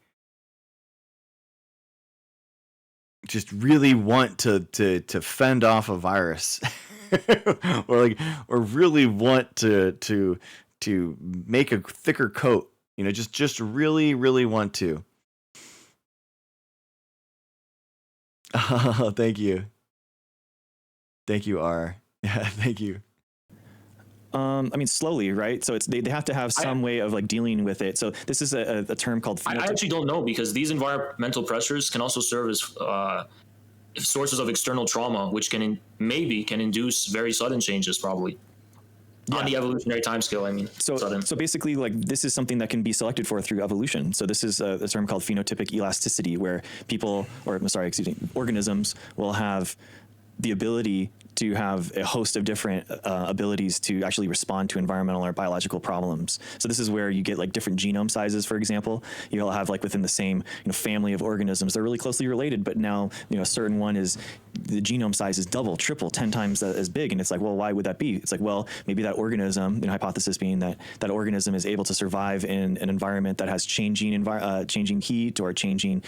really want to fend off a virus, or really want to make a thicker coat. Just really, really want to. Oh, thank you. Thank you, R. Yeah, thank you. I mean, slowly, right? So they have to have some way of like dealing with it. So this is a term called I actually don't know, because these environmental pressures can also serve as sources of external trauma, which can induce very sudden changes, probably. On the evolutionary timescale, I mean. So basically, like, this is something that can be selected for through evolution. So this is a term called phenotypic elasticity, where organisms will have the ability to have a host of different abilities to actually respond to environmental or biological problems. So this is where you get like different genome sizes, for example. You'll have like within the same family of organisms, they're really closely related, but now a certain one is, the genome size is double, triple, 10 times as big. And it's like, well, why would that be? It's like, well, maybe that organism, hypothesis being that organism is able to survive in an environment that has changing heat or changing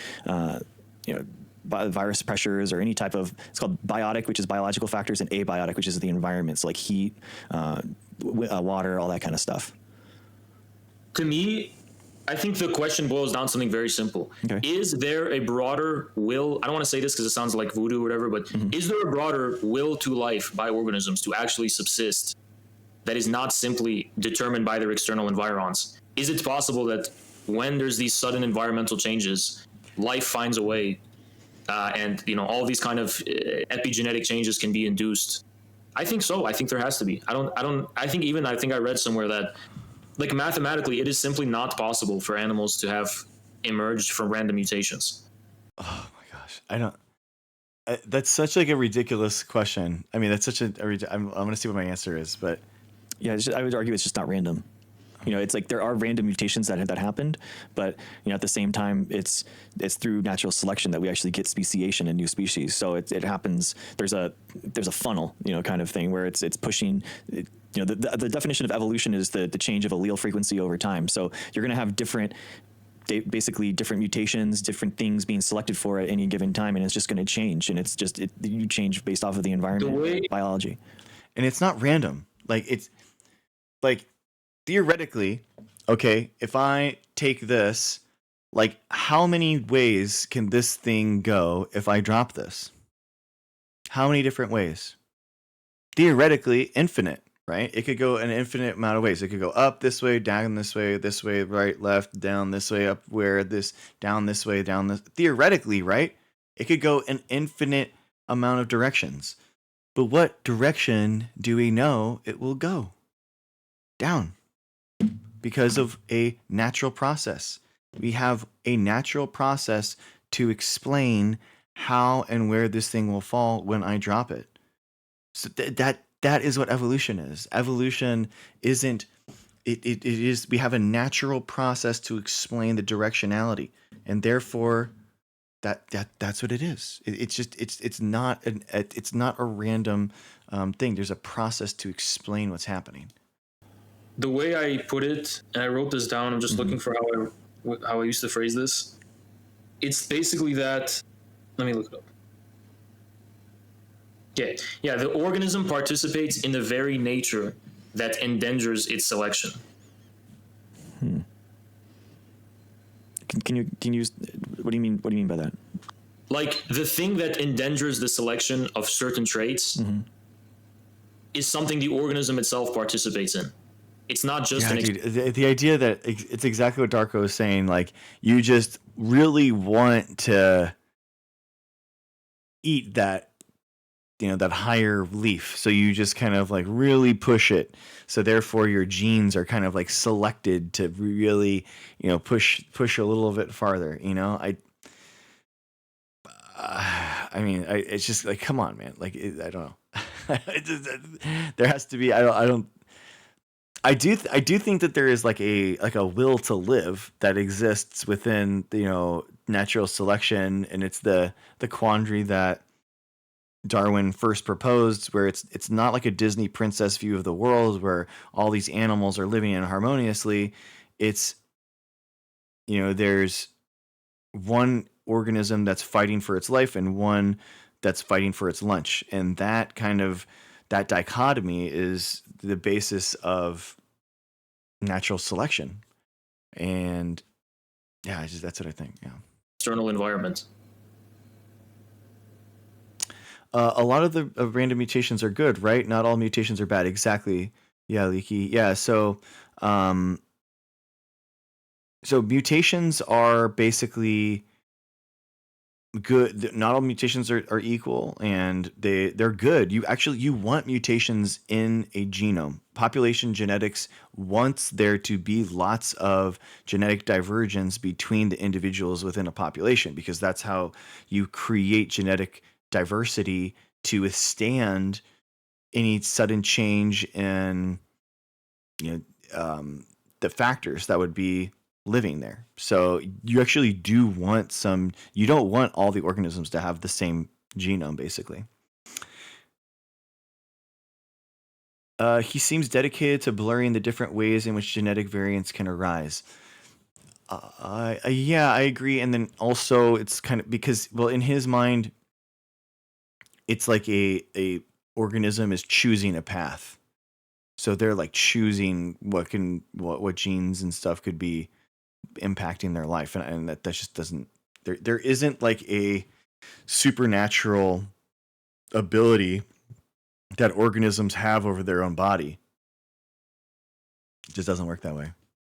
virus pressures, or any type of, it's called biotic, which is biological factors, and abiotic, which is the environment. So like heat, water, all that kind of stuff. To me, I think the question boils down to something very simple. Okay. Is there a broader will? I don't want to say this because it sounds like voodoo or whatever, but is there a broader will to life by organisms to actually subsist that is not simply determined by their external environs? Is it possible that when there's these sudden environmental changes, life finds a way, and all these kind of epigenetic changes can be induced. I think so. I think there has to be. I think I read somewhere that, like, mathematically, it is simply not possible for animals to have emerged from random mutations. Oh my gosh, I don't. That's such like a ridiculous question. I mean, that's such I'm gonna see what my answer is, but Yeah, I would argue it's just not random. It's like there are random mutations that happened, but at the same time, it's through natural selection that we actually get speciation in new species. So it happens. There's a funnel, kind of thing where it's pushing. The definition of evolution is the change of allele frequency over time. So you're going to have basically different mutations, different things being selected for at any given time, and it's just going to change. And it's just you change based off of the environment, biology, and it's not random. Like it's like. Theoretically, okay, if I take this, like, how many ways can this thing go if I drop this? How many different ways? Theoretically, infinite, right? It could go an infinite amount of ways. It could go up this way, down this way, right, left, down this way, up where this, down this way, down this. Theoretically, right? It could go an infinite amount of directions. But what direction do we know it will go? Down. Because of a natural process. We have a natural process to explain how and where this thing will fall when I drop it. So that is what evolution is. Evolution isn't it is we have a natural process to explain the directionality, and therefore that's what it is. It's not a random thing. There's a process to explain what's happening. The way I put it, and I wrote this down, I'm just looking for how I used to phrase this. It's basically that, let me look it up. Okay, yeah, the organism participates in the very nature that endangers its selection. Can you use, what do you mean by that? Like, the thing that endangers the selection of certain traits is something the organism itself participates in. It's not just the idea that it's exactly what Darko is saying. Like, you just really want to eat that, that higher leaf. So you just kind of like really push it. So therefore your genes are kind of like selected to really, push a little bit farther, it's just like, come on, man. Like, I don't know. There has to be, I do think that there is like a will to live that exists within natural selection, and it's the quandary that Darwin first proposed, where it's not like a Disney princess view of the world where all these animals are living in harmoniously. It's there's one organism that's fighting for its life and one that's fighting for its lunch, and that dichotomy is the basis of natural selection. And yeah, that's what I think. Yeah. External environment. A lot of the random mutations are good, right? Not all mutations are bad. Exactly. Yeah, Leaky. Yeah. So mutations are basically good. Not all mutations are equal, and they're good. You want mutations in a genome. Population genetics wants there to be lots of genetic divergence between the individuals within a population, because that's how you create genetic diversity to withstand any sudden change in the factors that would be living there. So you actually do want you don't want all the organisms to have the same genome, basically. He seems dedicated to blurring the different ways in which genetic variants can arise. Yeah, I agree. And then also it's kind of because, well, in his mind, it's like a organism is choosing a path. So they're like choosing what genes and stuff could be impacting their life, and that just doesn't, there isn't like a supernatural ability that organisms have over their own body. It just doesn't work that way.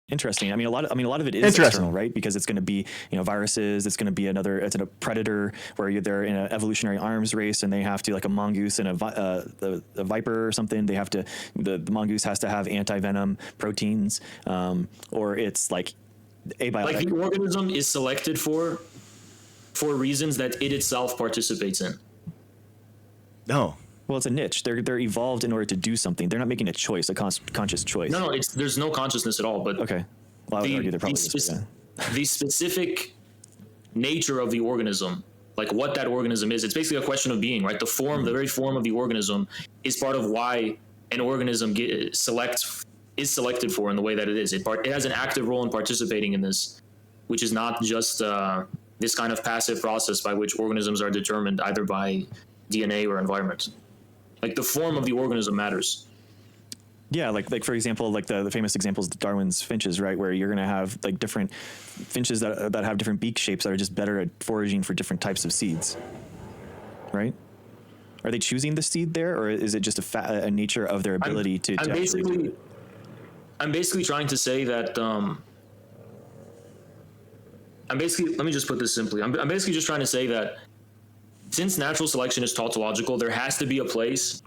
Interesting. I mean, a lot of it is Interesting. external, right? Because it's going to be, viruses. It's going to be it's a predator where they're in an evolutionary arms race, and they have to, like a mongoose and a viper or something. They have to, the mongoose has to have anti-venom proteins, or it's like abiotic. Like the organism is selected for reasons that it itself participates in. No. Well, it's a niche. They're evolved in order to do something. They're not making a choice, a conscious choice. No, there's no consciousness at all. But okay, well, I would argue there probably is. The specific nature of the organism, like what that organism is, it's basically a question of being, right? The very form of the organism is part of why an organism is selected for in the way that it is. It has an active role in participating in this, which is not just this kind of passive process by which organisms are determined either by DNA or environment. Like the form of the organism matters. Yeah, like for example, like the famous examples, Darwin's finches, right, where you're going to have like different finches that have different beak shapes that are just better at foraging for different types of seeds, right? Are they choosing the seed there, or is it just a nature of their ability to actually do it? I'm basically trying to say that. Let me just put this simply. I'm basically just trying to say that since natural selection is tautological, there has to be a place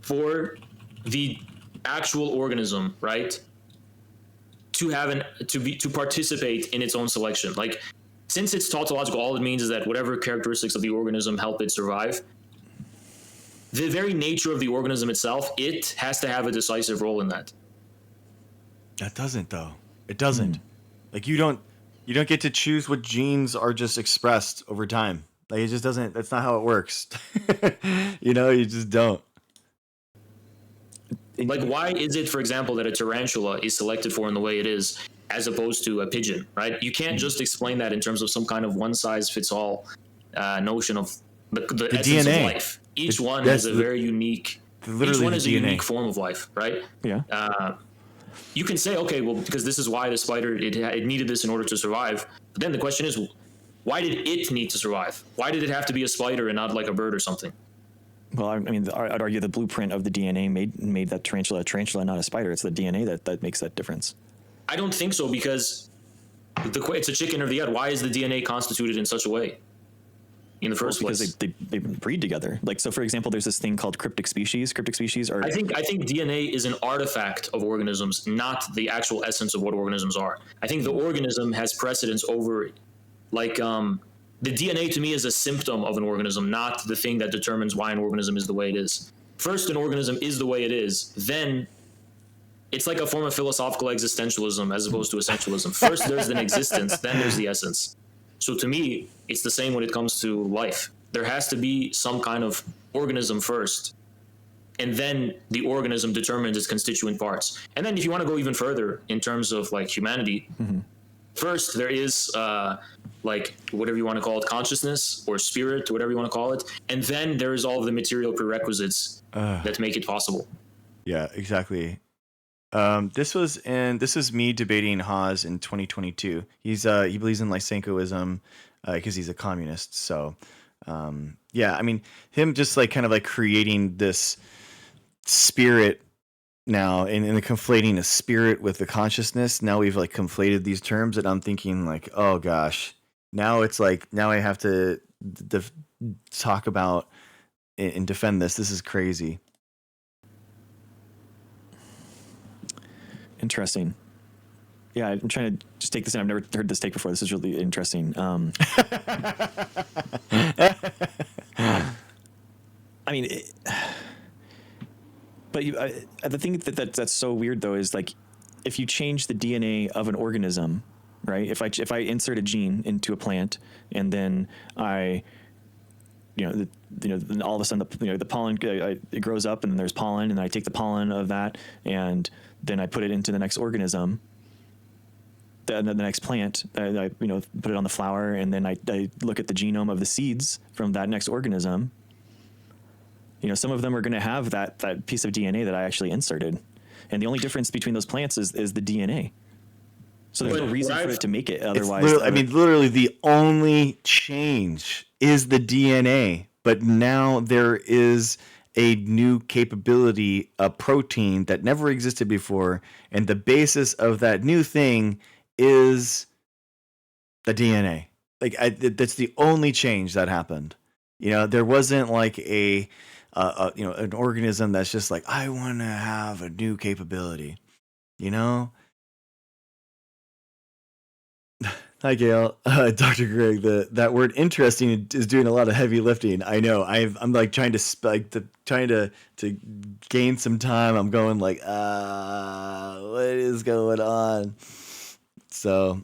for the actual organism, right, to participate in its own selection. Like, since it's tautological, all it means is that whatever characteristics of the organism help it survive, the very nature of the organism itself, it has to have a decisive role in that. That doesn't, though. It doesn't. Like, you don't get to choose what genes are just expressed over time. Like, it just doesn't. That's not how it works. You just don't. Like, why is it, for example, that a tarantula is selected for in the way it is, as opposed to a pigeon, right? You can't just explain that in terms of some kind of one-size-fits-all notion of the essence DNA. Of life. Each one has a very unique. Each one is a unique form of life, right? Yeah. You can say, okay, well, because this is why the spider it needed this in order to survive. But then the question is, why did it need to survive? Why did it have to be a spider and not like a bird or something? Well, I mean, I'd argue the blueprint of the DNA made that tarantula a tarantula, not a spider. It's the DNA that makes that difference. I don't think so, because it's a chicken or the egg. Why is the DNA constituted in such a way in the first place? Because they breed together. Like, so for example, there's this thing called cryptic species. Cryptic species are. I think DNA is an artifact of organisms, not the actual essence of what organisms are. I think the organism has precedence over, like, the DNA to me is a symptom of an organism, not the thing that determines why an organism is the way it is. First, an organism is the way it is. Then, it's like a form of philosophical existentialism as opposed to essentialism. First, there's an existence, then there's the essence. So to me, it's the same when it comes to life. There has to be some kind of organism first, and then the organism determines its constituent parts. And then if you want to go even further in terms of like humanity, first there is like whatever you want to call it, consciousness or spirit, whatever you want to call it. And then there is all of the material prerequisites that make it possible. Yeah, exactly. This is me debating Haas in 2022. He believes in Lysenkoism because he's a communist. So, yeah, I mean, him just like kind of like creating this spirit now and conflating a spirit with the consciousness. Now we've like conflated these terms, and I'm thinking like, oh gosh, now it's like, now I have to talk about and defend this. This is crazy. Interesting. Yeah, I'm trying to just take this in. I've never heard this take before. This is really interesting. I mean, but the thing that's so weird though is like, if you change the DNA of an organism, right? If I insert a gene into a plant and then then all of a sudden the pollen it grows up and there's pollen, and I take the pollen of that and then I put it into the next organism, the next plant. I put it on the flower, and then I look at the genome of the seeds from that next organism. Some of them are going to have that piece of DNA that I actually inserted, and the only difference between those plants is the DNA. So there's no reason for it to make it otherwise. Literally the only change is the DNA, but now there is a new capability, a protein that never existed before, and the basis of that new thing is the DNA. Like that's the only change that happened. There wasn't like an organism that's just like, I want to have a new capability. Hi, Gail. Dr. Greg, that word "interesting" is doing a lot of heavy lifting. I know. I'm like trying to gain some time. I'm going like, what is going on? So,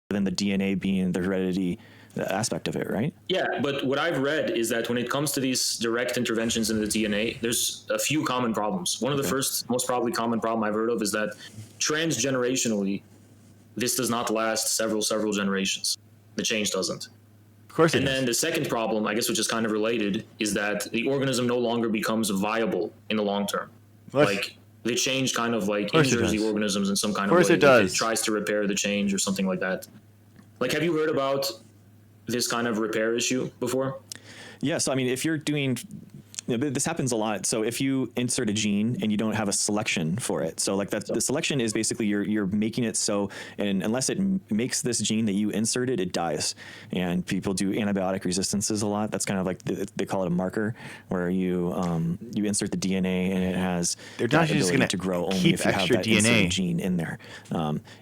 Then the DNA being the heredity aspect of it, right? Yeah, but what I've read is that when it comes to these direct interventions in the DNA, there's a few common problems. One of the first, most probably common problem I've heard of is that transgenerationally, this does not last several generations. The change doesn't. Of course it And is. then the second problem, I guess, which is kind of related, is that the organism no longer becomes viable in the long term. Like the change kind of like injures the organisms in some kind of way. Of course it does. It tries to repair the change or something like that. Like, have you heard about this kind of repair issue before? Yeah. So, I mean, if you're doing, this happens a lot. So if you insert a gene and you don't have a selection for it, so like that, the selection is basically you're making it so, and unless it makes this gene that you inserted, it dies. And people do antibiotic resistances a lot. That's kind of like they call it a marker, where you insert the DNA and it has They're not just going to grow only keep if you have extra that DNA inserted gene in there.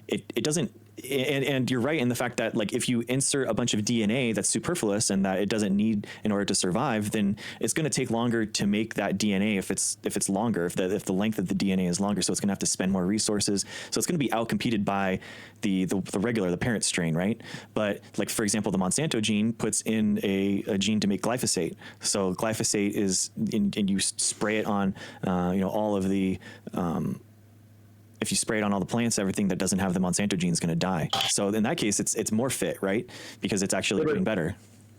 It doesn't. And you're right in the fact that, like, if you insert a bunch of DNA that's superfluous and that it doesn't need in order to survive, then it's going to take longer to make that DNA if it's longer, if the length of the DNA is longer. So it's going to have to spend more resources. So it's going to be outcompeted by the regular, the parent strain, right? But like, for example, the Monsanto gene puts in a gene to make glyphosate. So glyphosate is and you spray it on all of the if you spray it on all the plants, everything that doesn't have the Monsanto gene is going to die. So in that case, it's more fit, right? Because it's actually doing better.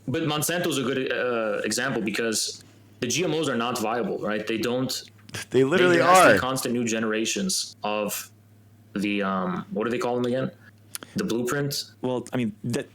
But Monsanto's a good example because the GMOs are not viable, right? They don't. They literally there has to are. be constant new generations of the what do they call them again? The blueprint. Well, I mean, this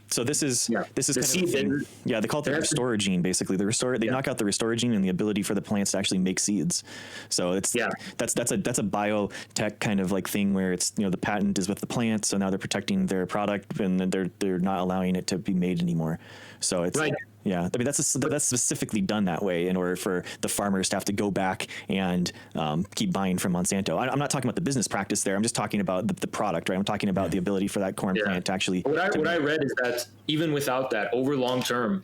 is kind of the thing. Yeah, they call it the restorer gene. Basically, they knock out the restorer gene and the ability for the plants to actually make seeds. So that's a biotech kind of like thing where it's the patent is with the plant, so now they're protecting their product and they're not allowing it to be made anymore. So it's right. Yeah, I mean that's specifically done that way in order for the farmers to have to go back and keep buying from Monsanto. I'm not talking about the business practice there. I'm just talking about the product, right? I'm talking about the ability for that corn plant to actually. What I read is that even without that, over long term,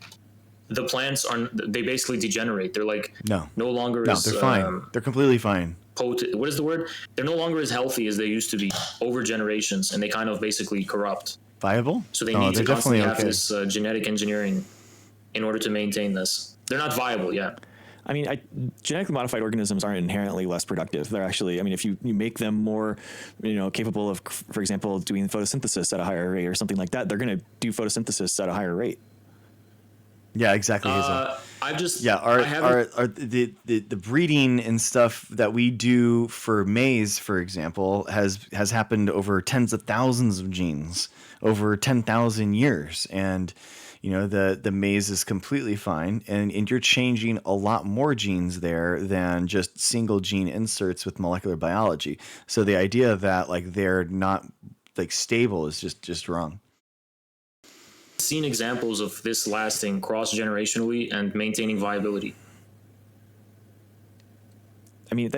the plants they basically degenerate. They're like no longer. No, they're fine. They're completely fine. What is the word? They're no longer as healthy as they used to be over generations, and they kind of basically corrupt. Viable? So they need to constantly have this genetic engineering in order to maintain this. They're not viable, yeah. I mean, genetically modified organisms aren't inherently less productive. They're actually, I mean, if you make them more, capable of, for example, doing photosynthesis at a higher rate or something like that, they're going to do photosynthesis at a higher rate. Yeah, exactly. The breeding and stuff that we do for maize, for example, has happened over tens of thousands of genes over 10,000 years, and the maize is completely fine, and you're changing a lot more genes there than just single gene inserts with molecular biology. So the idea that like they're not like stable is just wrong. Seen examples of this lasting cross-generationally and maintaining viability. I mean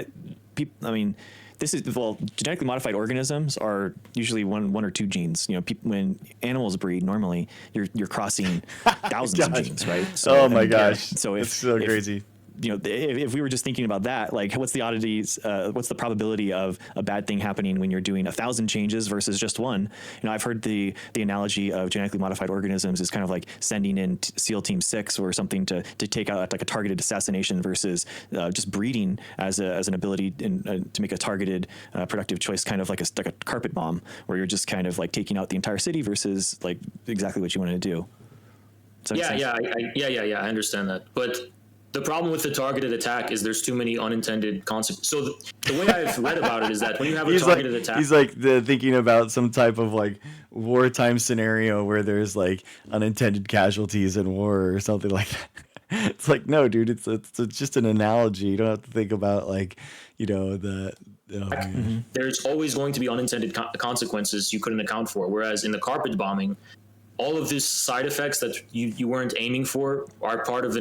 genetically modified organisms are usually one or two genes. When animals breed, normally you're crossing thousands of genes, right? So, my gosh! So it's so crazy. If we were just thinking about that, like what's the oddities, what's the probability of a bad thing happening when you're doing 1,000 changes versus just one? I've heard the analogy of genetically modified organisms is kind of like sending in SEAL Team 6 or something to take out like a targeted assassination versus just breeding as an ability to make a targeted productive choice, kind of like a carpet bomb where you're just kind of like taking out the entire city versus like exactly what you want to do. I understand that, but the problem with the targeted attack is there's too many unintended consequences. So the way I've read about it is that when you have a targeted attack, he's like thinking about some type of like wartime scenario where there's like unintended casualties in war or something like that. It's like, no, dude, it's just an analogy. You don't have to think about like, oh my gosh. There's always going to be unintended consequences you couldn't account for. Whereas in the carpet bombing, all of these side effects that you weren't aiming for are part of the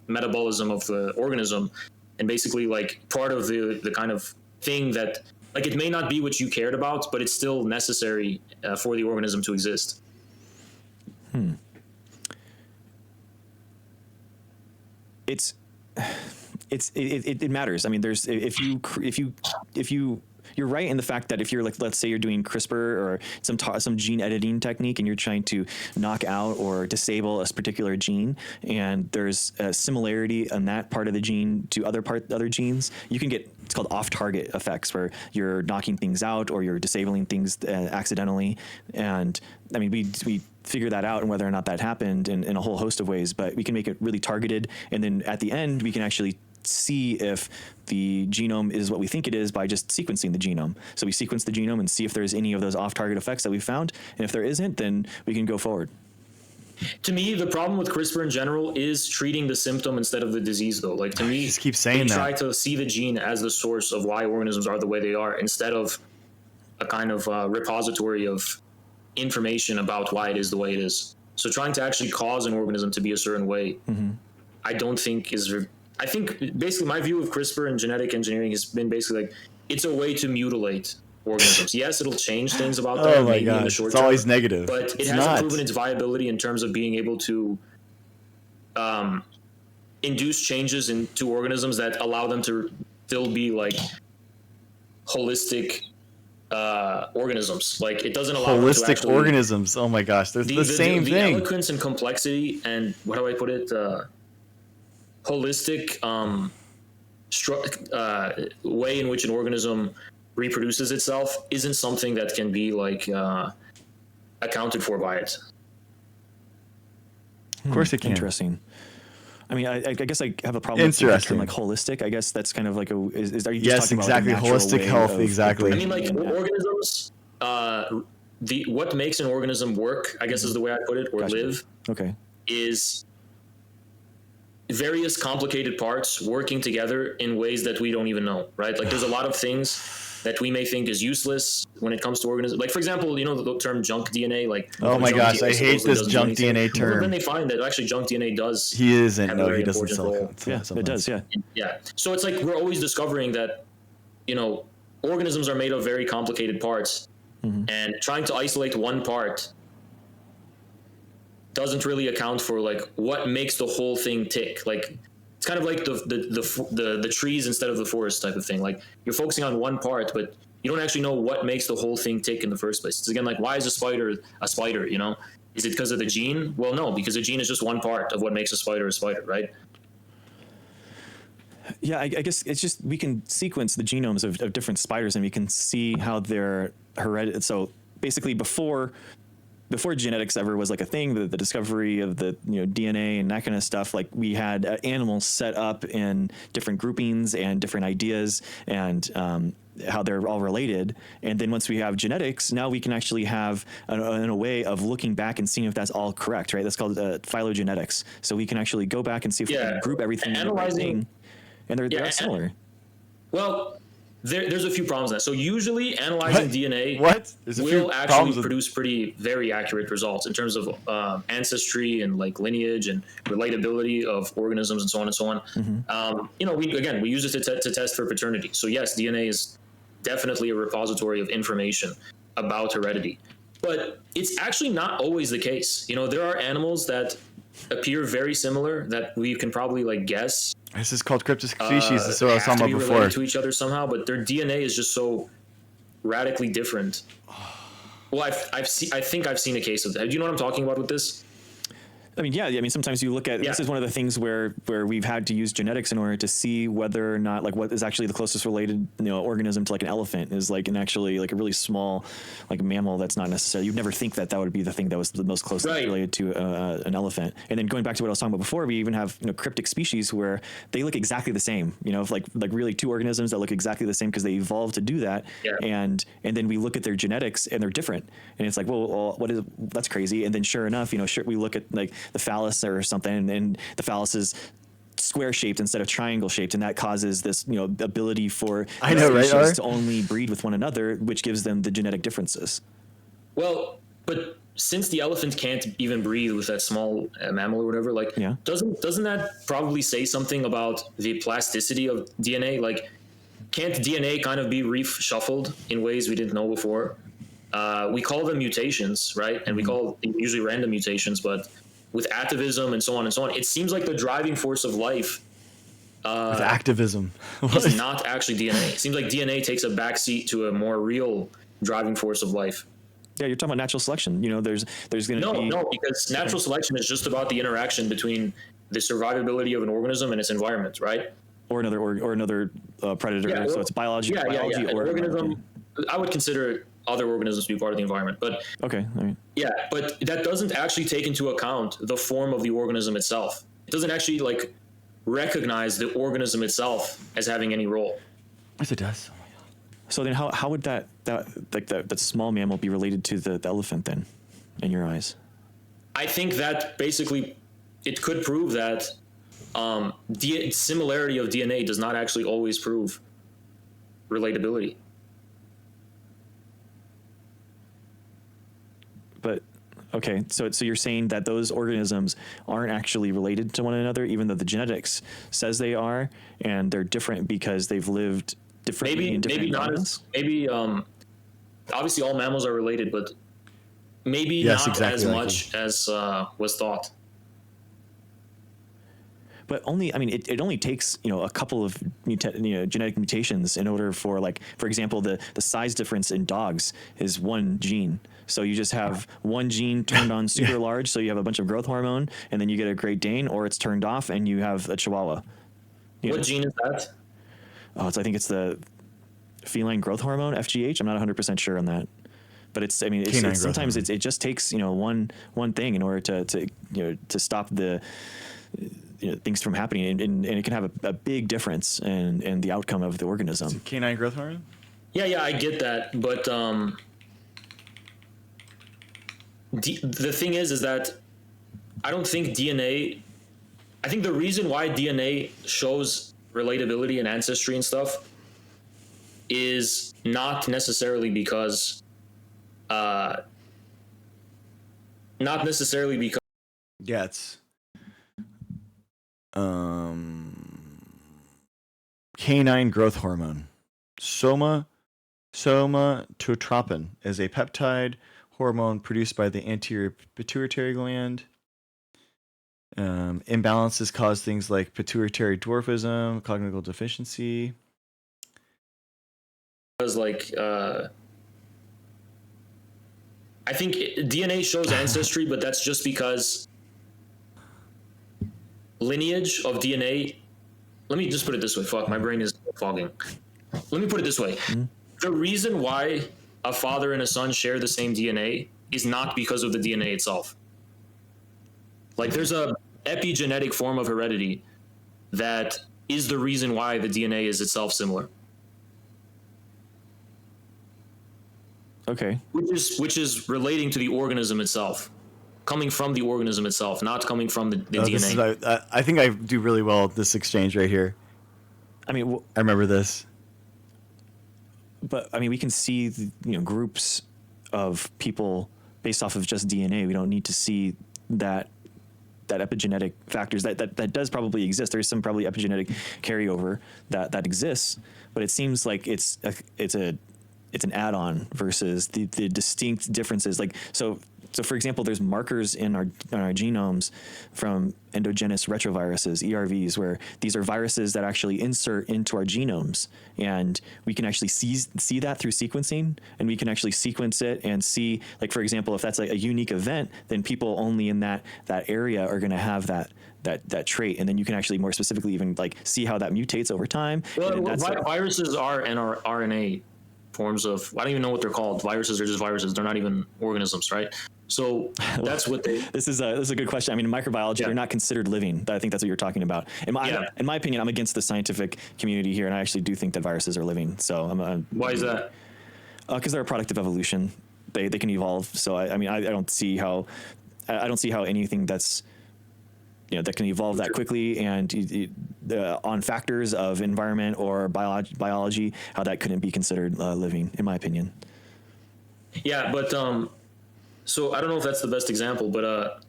metabolism of the organism, and basically like part of the kind of thing that, like, it may not be what you cared about, but it's still necessary for the organism to exist. It matters. I mean, there's if you you're right in the fact that if you're like, let's say you're doing CRISPR or some gene editing technique and you're trying to knock out or disable a particular gene, and there's a similarity in that part of the gene to other genes, you can get, it's called off-target effects, where you're knocking things out or you're disabling things accidentally. And I mean, we figure that out and whether or not that happened in a whole host of ways, but we can make it really targeted. And then at the end, we can actually see if the genome is what we think it is by just sequencing the genome. So we sequence the genome and see if there's any of those off-target effects that we found. And if there isn't, then we can go forward. To me, the problem with CRISPR in general is treating the symptom instead of the disease, though. Like, to me, just keep saying they that. try to see the gene as the source of why organisms are the way they are, instead of a kind of repository of information about why it is the way it is. So trying to actually cause an organism to be a certain way, I don't think is... I think basically my view of CRISPR and genetic engineering has been basically like, it's a way to mutilate organisms. Yes, it'll change things about them Oh my maybe in the god, short it's term, always negative. but it It's hasn't not. proven its viability in terms of being able to induce changes into organisms that allow them to still be like holistic organisms. Like, it doesn't allow them to Holistic actually, organisms. Oh my gosh, they're the same the thing. eloquence and complexity and, what do I put it, holistic way in which an organism reproduces itself isn't something that can be like accounted for by it. Of course it can. Interesting. I mean, I guess I have a problem with the term like holistic. I guess that's kind of like are you just Yes, talking exactly. about like a natural Holistic way health, of exactly. I mean, like, organisms, what makes an organism work, I guess is the way I put it, or Gotcha. live, Okay. is various complicated parts working together in ways that we don't even know, right? Like, there's a lot of things that we may think is useless when it comes to organisms. Like, for example, the term junk DNA, like, Oh my junk gosh, DNA I hate supposedly this doesn't do junk anything. DNA But term. then they find that actually junk DNA does. He isn't. have a No, very he doesn't important role. sell. Yeah, it does. Yeah. Yeah. So it's like we're always discovering that, organisms are made of very complicated parts, and trying to isolate one part doesn't really account for like what makes the whole thing tick. Like, it's kind of like the trees instead of the forest type of thing. Like, you're focusing on one part, but you don't actually know what makes the whole thing tick in the first place. It's again like, why is a spider a spider? Is it because of the gene? Well, no, because the gene is just one part of what makes a spider, right? Yeah, I guess it's just we can sequence the genomes of different spiders and we can see how they're hereditary. So basically, before genetics ever was like a thing, the discovery of the DNA and that kind of stuff, like we had animals set up in different groupings and different ideas and how they're all related. And then once we have genetics, now we can actually have a way of looking back and seeing if that's all correct, right? That's called phylogenetics. So we can actually go back and see if we can group everything in the right thing. And they're similar. Well, there's a few problems with that. So usually analyzing DNA will actually produce very accurate results in terms of ancestry and like lineage and relatability of organisms and so on and so on. We use it to test for paternity. So yes, DNA is definitely a repository of information about heredity, but it's actually not always the case. There are animals that appear very similar that we can probably like guess. This is called cryptic species. This is what I was have talking to be about related before. to each other somehow, but their DNA is just so radically different. Well, I think I've seen a case of that. Do you know what I'm talking about with this? I mean, yeah. I mean, sometimes you look at this is one of the things where we've had to use genetics in order to see whether or not like what is actually the closest related organism to like an elephant is like an actually like a really small like mammal that's not necessarily, you'd never think that would be the thing that was the most closely related to an elephant. And then going back to what I was talking about before, we even have cryptic species where they look exactly the same. Like really two organisms that look exactly the same because they evolved to do that. Yeah. And then we look at their genetics and they're different. And it's like, well, that's crazy. And then sure enough, we look at like the phallus or something, and the phallus is square shaped instead of triangle shaped, and that causes this, you know, ability for species to only breed with one another, which gives them the genetic differences. Well, but since the elephant can't even breathe with that small mammal or whatever, like, doesn't that probably say something about the plasticity of DNA? Like, can't DNA kind of be reshuffled in ways we didn't know before? We call them mutations, right? And we call them usually random mutations, but with activism and so on and so on, it seems like the driving force of life with activism is not actually DNA. It seems like DNA takes a backseat to a more real driving force of life. Yeah, you're talking about natural selection. You know, there's going to be no, because natural selection is just about the interaction between the survivability of an organism and its environment, right? Or another predator. Yeah, so it's biology or an organism. I would consider other organisms to be part of the environment, but okay, all right. Yeah, but that doesn't actually take into account the form of the organism itself. It doesn't actually like recognize the organism itself as having any role. Yes, it does. So then, how would that small mammal be related to the elephant then, in your eyes? I think that basically it could prove that similarity of DNA does not actually always prove relatability. But okay, so you're saying that those organisms aren't actually related to one another, even though the genetics says they are, and they're different because they've lived differently in different environments? Obviously all mammals are related, but maybe not as much as was thought. But it only takes, you know, a couple of genetic mutations in order for, like, for example, the size difference in dogs is one gene. So you just have one gene turned on super large, so you have a bunch of growth hormone, and then you get a Great Dane, or it's turned off and you have a Chihuahua. What gene is that? I think it's the feline growth hormone, FGH. I'm not 100% sure on that. But it's sometimes it just takes, you know, one thing in order to stop the things from happening, and it can have a big difference in the outcome of the organism. Canine growth hormone? Yeah, I get that, but the thing is that I don't think DNA. I think the reason why DNA shows relatability and ancestry and stuff is not necessarily because, Yeah, it's canine growth hormone. Somatotropin is a peptide hormone produced by the anterior pituitary gland. Imbalances cause things like pituitary dwarfism, cognitive deficiency. Because I think DNA shows ancestry, but that's just because lineage of DNA. Let me just put it this way. Fuck, my brain is fogging. Let me put it this way. Mm-hmm. The reason why a father and a son share the same DNA is not because of the DNA itself. Like, there's a epigenetic form of heredity that is the reason why the DNA is itself similar. Okay. Which is relating to the organism itself, coming from the organism itself, not coming from the DNA. I think I do really well at this exchange right here. I mean, I remember this. But I mean, we can see groups of people based off of just DNA. We don't need to see that epigenetic factors that does probably exist. There is some probably epigenetic carryover that exists, but it seems like it's an add-on versus the distinct differences. Like, so for example, there's markers in our genomes from endogenous retroviruses, ERVs, where these are viruses that actually insert into our genomes, and we can actually see that through sequencing, and we can actually sequence it and see, like, for example, if that's like a unique event, then people only in that area are going to have that trait, and then you can actually more specifically even like see how that mutates over time. Well, viruses are RNA forms of, I don't even know what they're called. Viruses are just viruses. They're not even organisms, right? So that's what they. This is a good question. I mean, in microbiology, they're not considered living. I think that's what you're talking about. In my opinion, I'm against the scientific community here, and I actually do think that viruses are living. So why is that? Because they're a product of evolution. They can evolve. So I don't see how anything that's that can evolve that quickly, and on factors of environment or biology, how that couldn't be considered living, in my opinion. Yeah, but so I don't know if that's the best example, but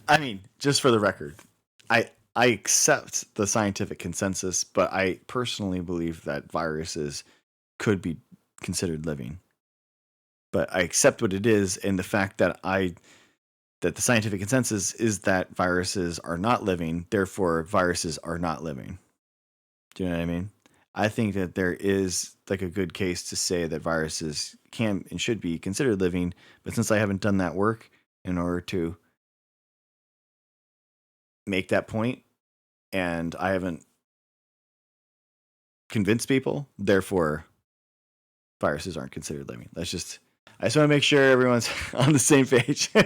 I mean, just for the record, I accept the scientific consensus, but I personally believe that viruses could be considered living. But I accept what it is, and the fact that the scientific consensus is that viruses are not living, therefore viruses are not living. Do you know what I mean? I think that there is like a good case to say that viruses can and should be considered living, but since I haven't done that work in order to make that point, and I haven't convinced people, therefore viruses aren't considered living. I just want to make sure everyone's on the same page. You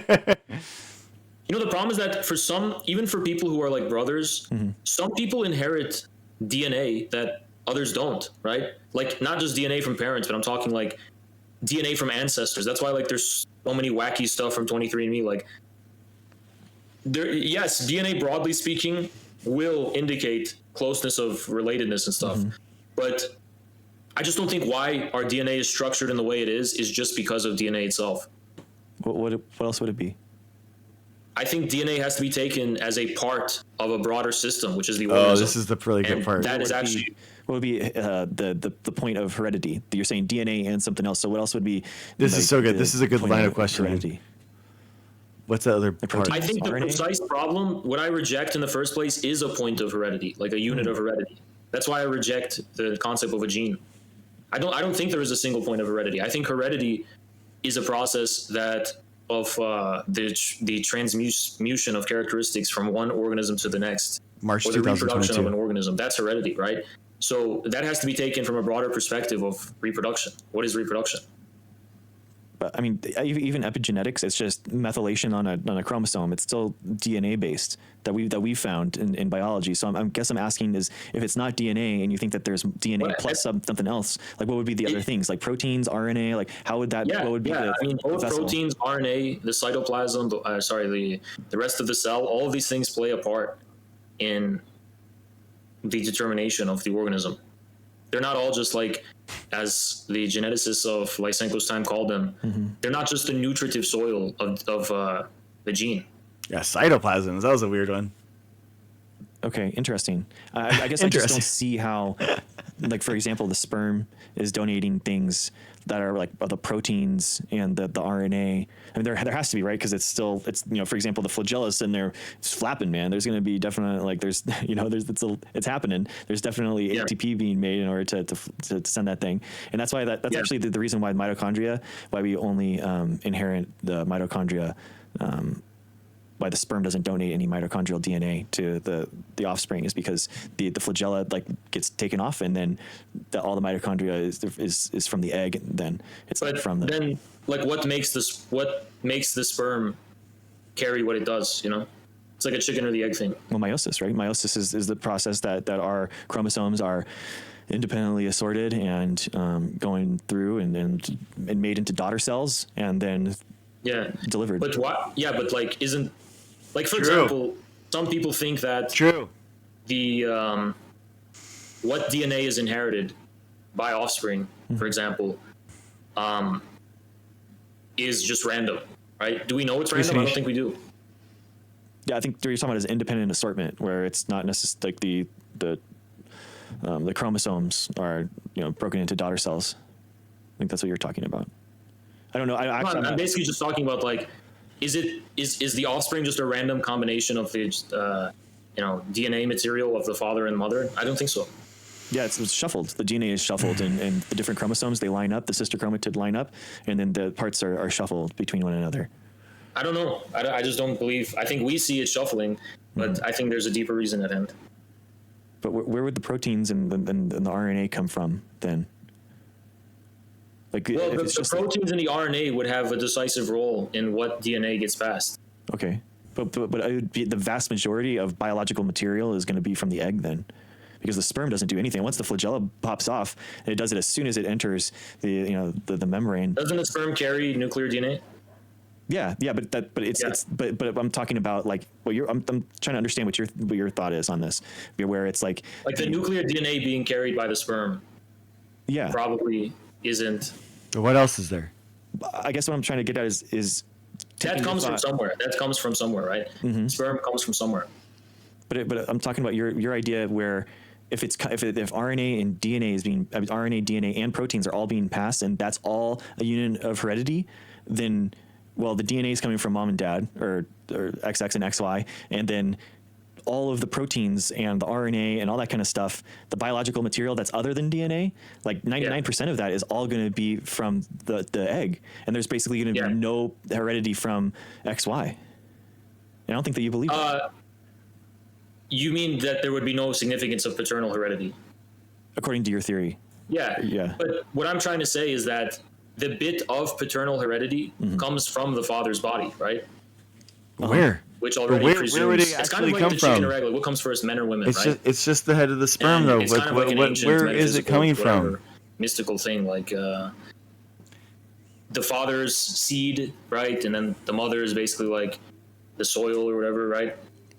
know, the problem is that for some, even for people who are like brothers, some people inherit DNA that others don't, right? Like not just DNA from parents, but I'm talking like DNA from ancestors. That's why like there's so many wacky stuff from 23andMe. Like yes, DNA broadly speaking will indicate closeness of relatedness and stuff, but I just don't think why our DNA is structured in the way it is just because of DNA itself. What else would it be? I think DNA has to be taken as a part of a broader system, which is the organism. Oh, this is the really good part. That is actually what would be the point of heredity? You're saying DNA and something else. So what else would be? This is so good. This is a good line of questioning. Heredity. What's the other part? I think the precise problem, what I reject in the first place, is a point of heredity, like a unit of heredity. That's why I reject the concept of a gene. I don't think there is a single point of heredity. I think heredity is a process that of the transmutation of characteristics from one organism to the next, March or the 2022. reproduction of an organism. That's heredity, right? So that has to be taken from a broader perspective of reproduction. What is reproduction? But I mean, even epigenetics, it's just methylation on a chromosome. It's still DNA based that we found in biology. So I guess I'm asking is if it's not DNA and you think that there's DNA plus something else, like what would be the other things, like proteins, RNA, like how would that? Yeah, what would be I mean, both vessel? proteins, RNA, the cytoplasm, the rest of the cell, all of these things play a part in the determination of the organism. They're not all just like, as the geneticists of Lysenko's time called them, they're not just the nutritive soil of the gene. Yeah, cytoplasms. That was a weird one. Okay, interesting. I guess I just don't see how, like for example, the sperm is donating things that are like the proteins and the RNA. I mean, there has to be, right? Because it's for example, the flagellus in there, it's flapping, man. There's going to be definitely like it's happening. There's definitely ATP being made in order to send that thing, and that's why that's actually the reason why mitochondria, why we only inherit the mitochondria. Why the sperm doesn't donate any mitochondrial DNA to the offspring is because the flagella like gets taken off, and then all the mitochondria is from the egg. And then it's but from the then like what makes the sperm carry what it does? You know, it's like a chicken or the egg thing. Well, meiosis, right? Meiosis is the process that our chromosomes are independently assorted and going through and made into daughter cells and then delivered. But what? Yeah, but like isn't. Like, for example, some people think that the what DNA is inherited by offspring, for example, is just random, right? Do we know it's random? I don't think we do. Yeah, I think what you're talking about is independent assortment, where it's not necessarily like the chromosomes are broken into daughter cells. I think that's what you're talking about. I don't know. I'm basically just talking about like. Is the offspring just a random combination of the DNA material of the father and mother? I don't think so. Yeah, it's shuffled. The DNA is shuffled, and the different chromosomes, they line up. The sister chromatid line up, and then the parts are shuffled between one another. I don't know. I just don't believe. I think we see it shuffling, but I think there's a deeper reason at hand. But where would the proteins and the RNA come from then? Like, well, the proteins and the RNA would have a decisive role in what DNA gets passed. Okay, but it would be the vast majority of biological material is going to be from the egg then, because the sperm doesn't do anything. Once the flagella pops off, and it does it as soon as it enters the membrane. Doesn't the sperm carry nuclear DNA? Yeah, but I'm talking about like I'm trying to understand what your thought is on this, where it's like the nuclear DNA being carried by the sperm. Yeah, probably isn't. What else is there? I guess what I'm trying to get at is that comes from somewhere. That comes from somewhere, right? Mm-hmm. Sperm comes from somewhere. But I'm talking about your idea where if RNA and DNA is being RNA, DNA, and proteins are all being passed, and that's all a unit of heredity, then well, the DNA is coming from mom and dad, or XX and XY, and then all of the proteins and the RNA and all that kind of stuff, the biological material that's other than DNA, like 99% of that is all going to be from the egg, and there's basically going to be no heredity from XY. And I don't think that you believe that. You mean that there would be no significance of paternal heredity? According to your theory. Yeah. But what I'm trying to say is that the bit of paternal heredity comes from the father's body, right? Where? Which already presumes where would it it's kind actually of like come the chicken from? and egg. Like, what comes first, men or women, right? It's just the head of the sperm, though. It's kind of like an ancient where is it coming from? Mystical thing, like the father's seed, right? And then the mother is basically like the soil or whatever, right?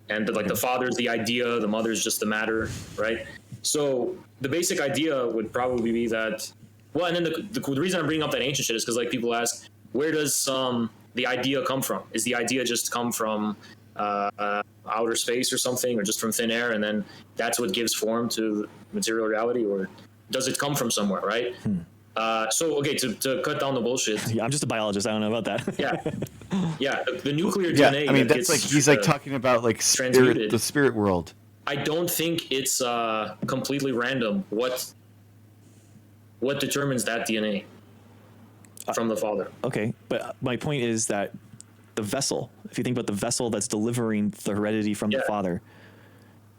And the father's the idea, the mother's just the matter, right? So the basic idea would probably be that. Well, and then the reason I'm bringing up that ancient shit is because like people ask, where does the idea come from? Is the idea just come from outer space or something, or just from thin air, and then that's what gives form to material reality, or does it come from somewhere, right? So okay, to cut down the bullshit. Yeah, I'm just a biologist. I don't know about that. Yeah. The nuclear DNA. I mean, that's like he's like talking about like the spirit world. I don't think it's completely random what determines that DNA from the father. Okay, but my point is that the vessel, if you think about the vessel that's delivering the heredity from the father,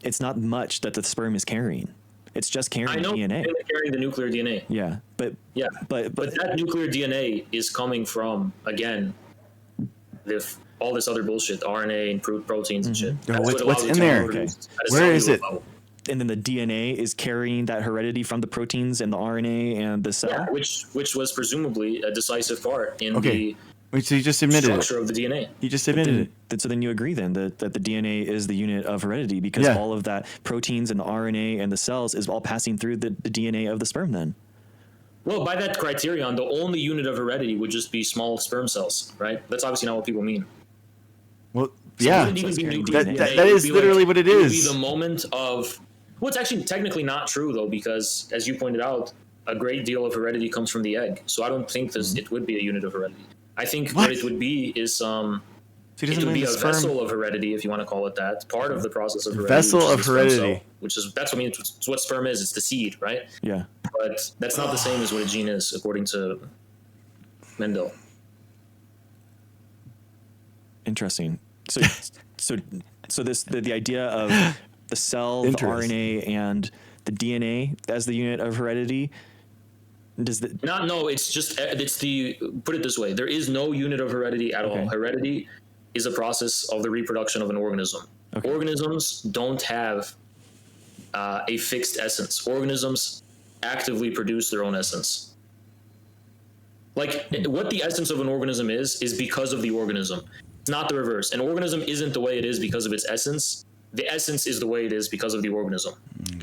it's not much that the sperm is carrying. It's just carrying DNA. Carrying the nuclear DNA. Yeah, but that nuclear DNA is coming from, again, all this other bullshit, RNA and proteins and shit. What's in there? Okay. Where is it? Level. And then the DNA is carrying that heredity from the proteins and the RNA and the cell. Yeah, which was presumably a decisive part in the so you just admitted structure of the DNA. You just admitted it. So then you agree then that the DNA is the unit of heredity, because all of that proteins and the RNA and the cells is all passing through the DNA of the sperm then. Well, by that criterion, the only unit of heredity would just be small sperm cells, right? That's obviously not what people mean. Well, so that is literally what it is. It would be the moment of... Well, it's actually technically not true, though, because, as you pointed out, a great deal of heredity comes from the egg. So I don't think it would be a unit of heredity. I think what it would be is it would be a vessel of heredity, if you want to call it that. Part of the process of heredity. Vessel of heredity. That's what means. It's what sperm is. It's the seed, right? Yeah. But that's not the same as what a gene is, according to Mendel. Interesting. So the idea of the cell, the RNA, and the DNA as the unit of heredity. It's just put it this way. There is no unit of heredity at all. Heredity is a process of the reproduction of an organism. Okay. Organisms don't have a fixed essence. Organisms actively produce their own essence. Like what the essence of an organism is because of the organism. It's not the reverse. An organism isn't the way it is because of its essence. The essence is the way it is because of the organism.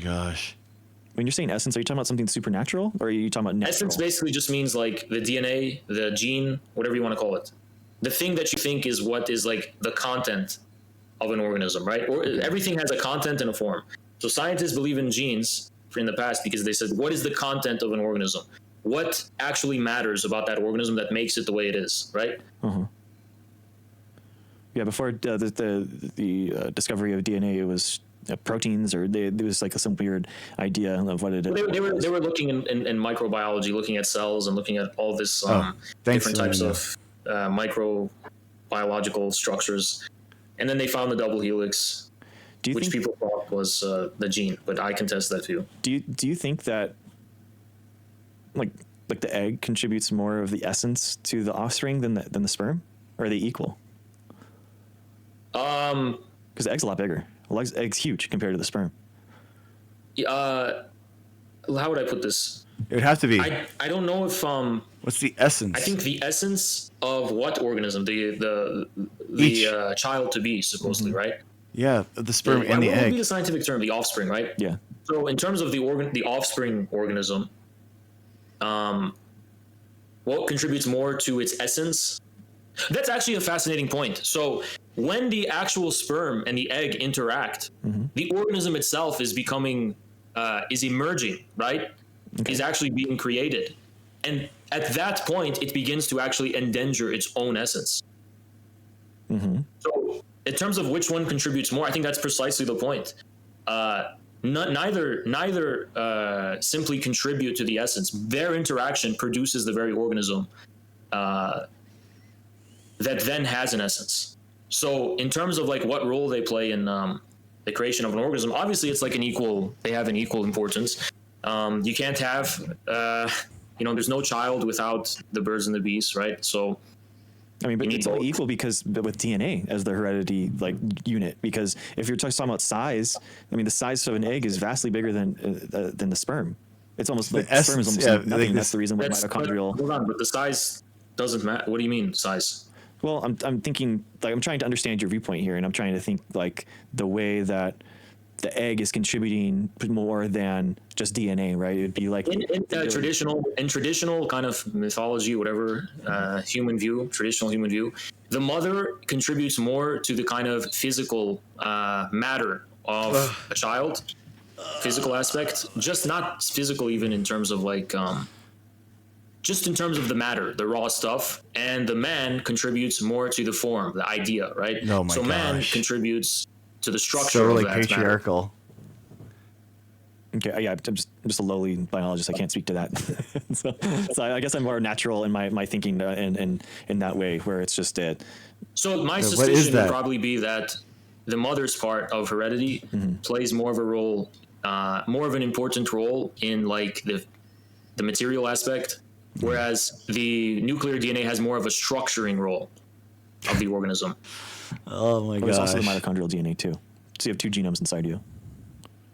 Gosh. When you're saying essence, are you talking about something supernatural, or are you talking about natural? Essence basically just means like the DNA, the gene, whatever you want to call it. The thing that you think is what is like the content of an organism, right? Or everything has a content and a form. So scientists believe in genes in the past because they said, what is the content of an organism? What actually matters about that organism that makes it the way it is, right? Uh-huh. Yeah, before the discovery of DNA, it was proteins, or there was like some weird idea of what it is. They were looking in microbiology, looking at cells and looking at all this different types of microbiological structures, and then they found the double helix, which people thought was the gene, but I contest that too. Do you think that like the egg contributes more of the essence to the offspring than the sperm, or are they equal? Because the egg's a lot bigger. The egg's huge compared to the sperm. How would I put this? It would have to be. I don't know if What's the I essence? think the essence of what organism? The Each. child to be, supposedly, right? Yeah, the sperm and the What would be egg. the scientific term? The offspring, right? Yeah. So in terms of the offspring organism, what contributes more to its essence? That's actually a fascinating point. So when the actual sperm and the egg interact, the organism itself is becoming, is emerging, right? Okay. Is actually being created, and at that point, it begins to actually endanger its own essence. So in terms of which one contributes more, I think that's precisely the point. Neither simply contribute to the essence. Their interaction produces the very organism that then has an essence. So in terms of like what role they play in the creation of an organism, obviously it's like they have an equal importance. You can't have, there's no child without the birds and the bees, right? So I mean, but you need it's only both. equal because with DNA as the heredity like unit. Because if you're talking about size, I mean, the size of an egg is vastly bigger than the sperm. It's almost like the sperm is essence, almost yeah, nothing. like That's the reason why But mitochondrial. hold on, but the size doesn't matter. What do you mean size? Well, I'm thinking like I'm trying to understand your viewpoint here, and I'm trying to think like the way that the egg is contributing more than just DNA, right? It'd be like In traditional kind of mythology, whatever, traditional human view, the mother contributes more to the kind of physical matter of a child, physical aspect, just not physical, even in terms of like, just in terms of the matter, the raw stuff, and the man contributes more to the form, the idea, right? Oh my so man gosh. contributes to the structure So of like that matter. patriarchal. Okay, yeah, I'm just a lowly biologist. I can't speak to that. so I guess I'm more natural in my thinking in that way, where it's just it. So my what is suspicion would that? probably be that the mother's part of heredity plays more of a role, more of an important role in like the material aspect, whereas the nuclear DNA has more of a structuring role of the organism. Oh my There's also the gosh. mitochondrial DNA too. So you have two genomes inside you.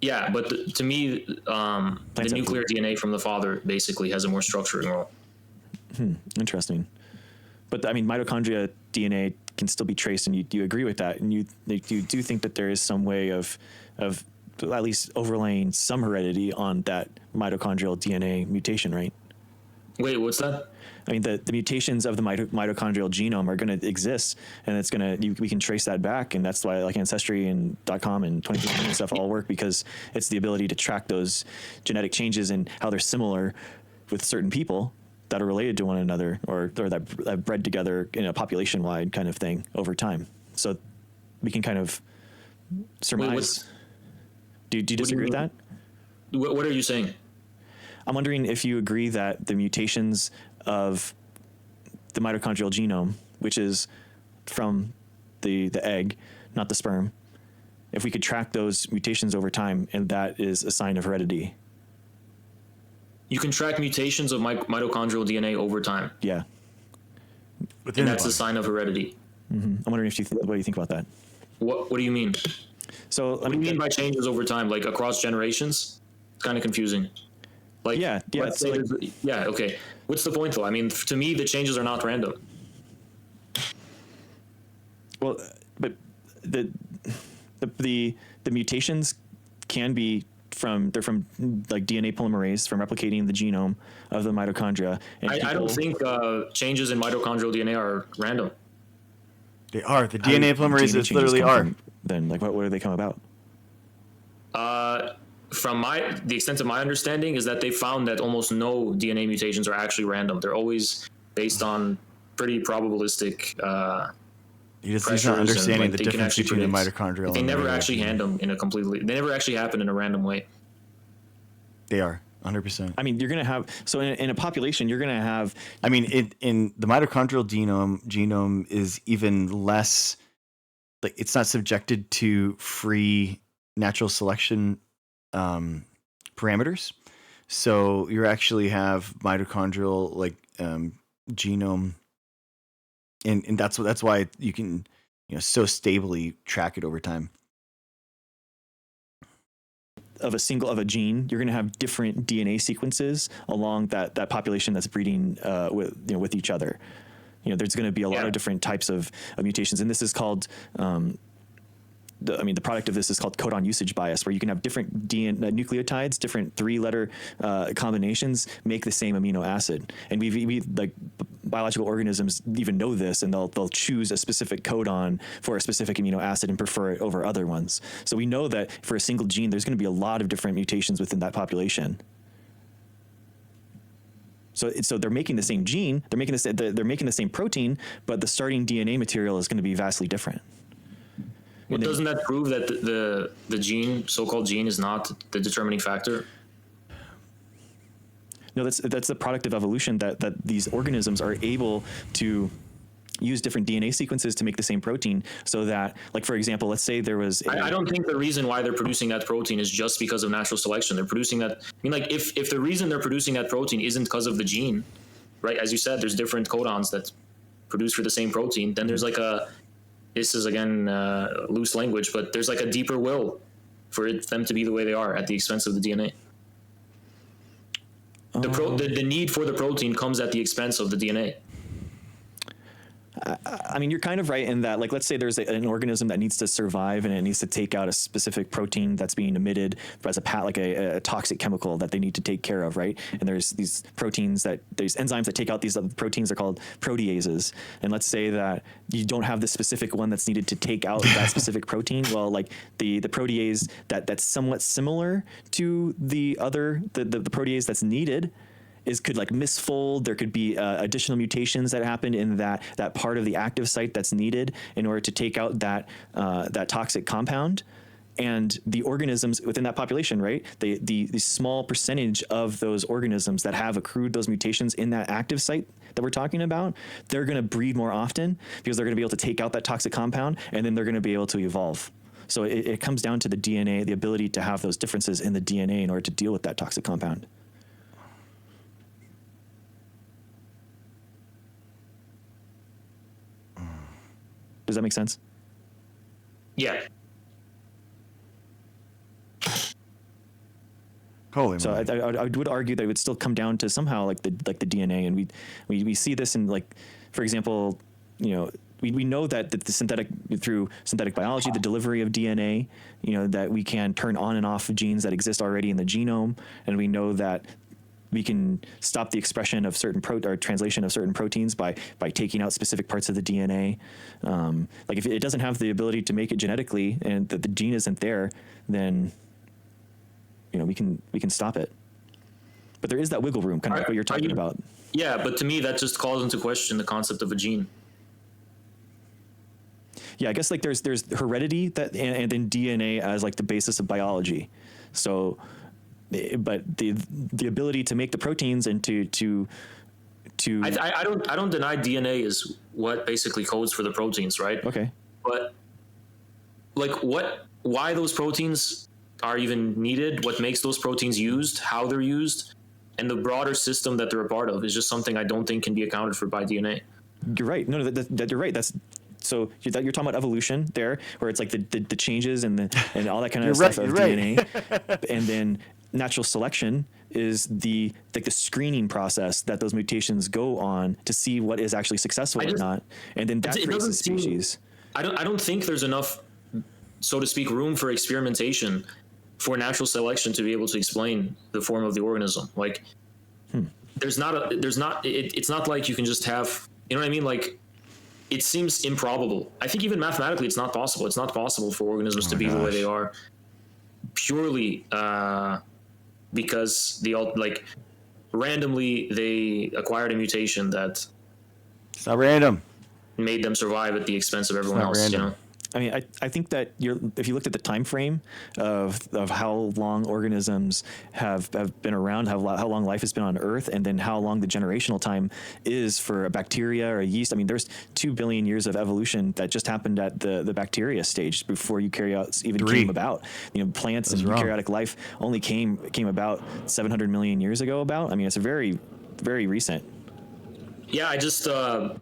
Yeah, but to me, the have nuclear DNA from the father basically has a more structuring role. Interesting. But I mean, mitochondria DNA can still be traced, and you agree with that, and you do think that there is some way of at least overlaying some heredity on that mitochondrial DNA mutation, right? Wait, what's that? I mean, the mutations of the mitochondrial genome are going to exist, and it's we can trace that back, and that's why like Ancestry and .com and 23andMe and stuff all work, because it's the ability to track those genetic changes and how they're similar with certain people that are related to one another, or that bred together in a population-wide kind of thing over time. So we can kind of surmise. Do you disagree with that? What are you saying? I'm wondering if you agree that the mutations of the mitochondrial genome, which is from the egg, not the sperm, if we could track those mutations over time, and that is a sign of heredity. You can track mutations of mitochondrial DNA over time, Yeah. Within and that's the a sign of heredity. I'm wondering if what do you think about that? What do you mean? So What do you mean by changes over time, like across generations? It's kind of confusing. Like, Yeah, let's so say like- yeah, okay. What's the point though? I mean, to me, the changes are not random. Well, but the mutations can be they're from like DNA polymerase from replicating the genome of the mitochondria. And I don't think changes in mitochondrial DNA are random. They are. The how do DNA DNA polymerases changes literally come are. from then like what do they come about? From the extent of my understanding is that they found that almost no DNA mutations are actually random. They're always based on pretty probabilistic He's pressures, not and, understanding like, the they can difference actually between the predict. mitochondrial They and never the actually DNA. hand them in a completely. They never actually happen in a random way. They are 100%. I mean, you're going to have in a population, you're going to have. I mean, in the mitochondrial genome is even less, like it's not subjected to free natural selection parameters. So you actually have mitochondrial genome, and that's why you can so stably track it over time. of a gene, you're going to have different DNA sequences along that population that's breeding with each other. There's going to be a lot of different types of mutations, and this is called the product of this is called codon usage bias, where you can have different nucleotides, different 3-letter combinations make the same amino acid. And we like biological organisms even know this, and they'll choose a specific codon for a specific amino acid and prefer it over other ones. So we know that for a single gene, there's going to be a lot of different mutations within that population. So they're making the same gene, they're making the same protein, but the starting DNA material is going to be vastly different. Well, doesn't that prove that the gene, so-called gene, is not the determining factor? No, that's the product of evolution, that these organisms are able to use different DNA sequences to make the same protein, so that, like, for example, let's say there was I don't think the reason why they're producing that protein is just because of natural selection. They're producing that, like, if the reason they're producing that protein isn't because of the gene, right, as you said, there's different codons that produce for the same protein, then there's like this is again loose language, but there's like a deeper will for them to be the way they are at the expense of the DNA. The need for the protein comes at the expense of the DNA. I mean, you're kind of right in that, like, let's say there's an organism that needs to survive and it needs to take out a specific protein that's being emitted as a toxic chemical that they need to take care of, right? And there's these proteins there's enzymes that take out these other proteins. They're called proteases. And let's say that you don't have the specific one that's needed to take out that specific protein. Well, like the protease that's somewhat similar to the protease that's needed could like misfold. There could be additional mutations that happened in that part of the active site that's needed in order to take out that toxic compound. And the organisms within that population, right? The small percentage of those organisms that have accrued those mutations in that active site that we're talking about, they're going to breed more often because they're going to be able to take out that toxic compound, and then they're going to be able to evolve. So it comes down to the DNA, the ability to have those differences in the DNA in order to deal with that toxic compound. Does that make sense? Yeah. Holy so I would argue that it would still come down to somehow like the DNA, and we see this in, like, for example, we know that through synthetic biology, the delivery of DNA, that we can turn on and off genes that exist already in the genome, and we know that we can stop the expression of certain or translation of certain proteins by taking out specific parts of the DNA. Like, if it doesn't have the ability to make it genetically, and the gene isn't there, then we can stop it. But there is that wiggle room, kind of like what you're talking about. Yeah, but to me that just calls into question the concept of a gene. Yeah, I guess like there's heredity and then DNA as like the basis of biology. So, but the ability to make the proteins and to I don't deny DNA is what basically codes for the proteins, right? Okay. But like why those proteins are even needed, what makes those proteins used, how they're used, and the broader system that they're a part of is just something I don't think can be accounted for by DNA. You're right. No, that you're right. So you're talking about evolution there, where it's like the changes and all that kind of stuff of DNA, and then natural selection is the screening process that those mutations go on to see what is actually successful or not, and then that creates a species. I don't think there's enough, so to speak, room for experimentation for natural selection to be able to explain the form of the organism. Like, it's not like you can just have, you know what I mean? Like, it seems improbable. I think even mathematically, it's not possible. It's not possible for organisms to be the way they are purely because randomly they acquired a mutation that it's not random made them survive at the expense of everyone else. Random. I mean, I think that if you looked at the time frame of how long organisms have been around, how long life has been on Earth, and then how long the generational time is for a bacteria or a yeast. I mean, there's 2 billion years of evolution that just happened at the bacteria stage before eukaryotes even came about. Plants and eukaryotic life only came about 700 million years ago. I mean, it's a very, very recent. Yeah, I just to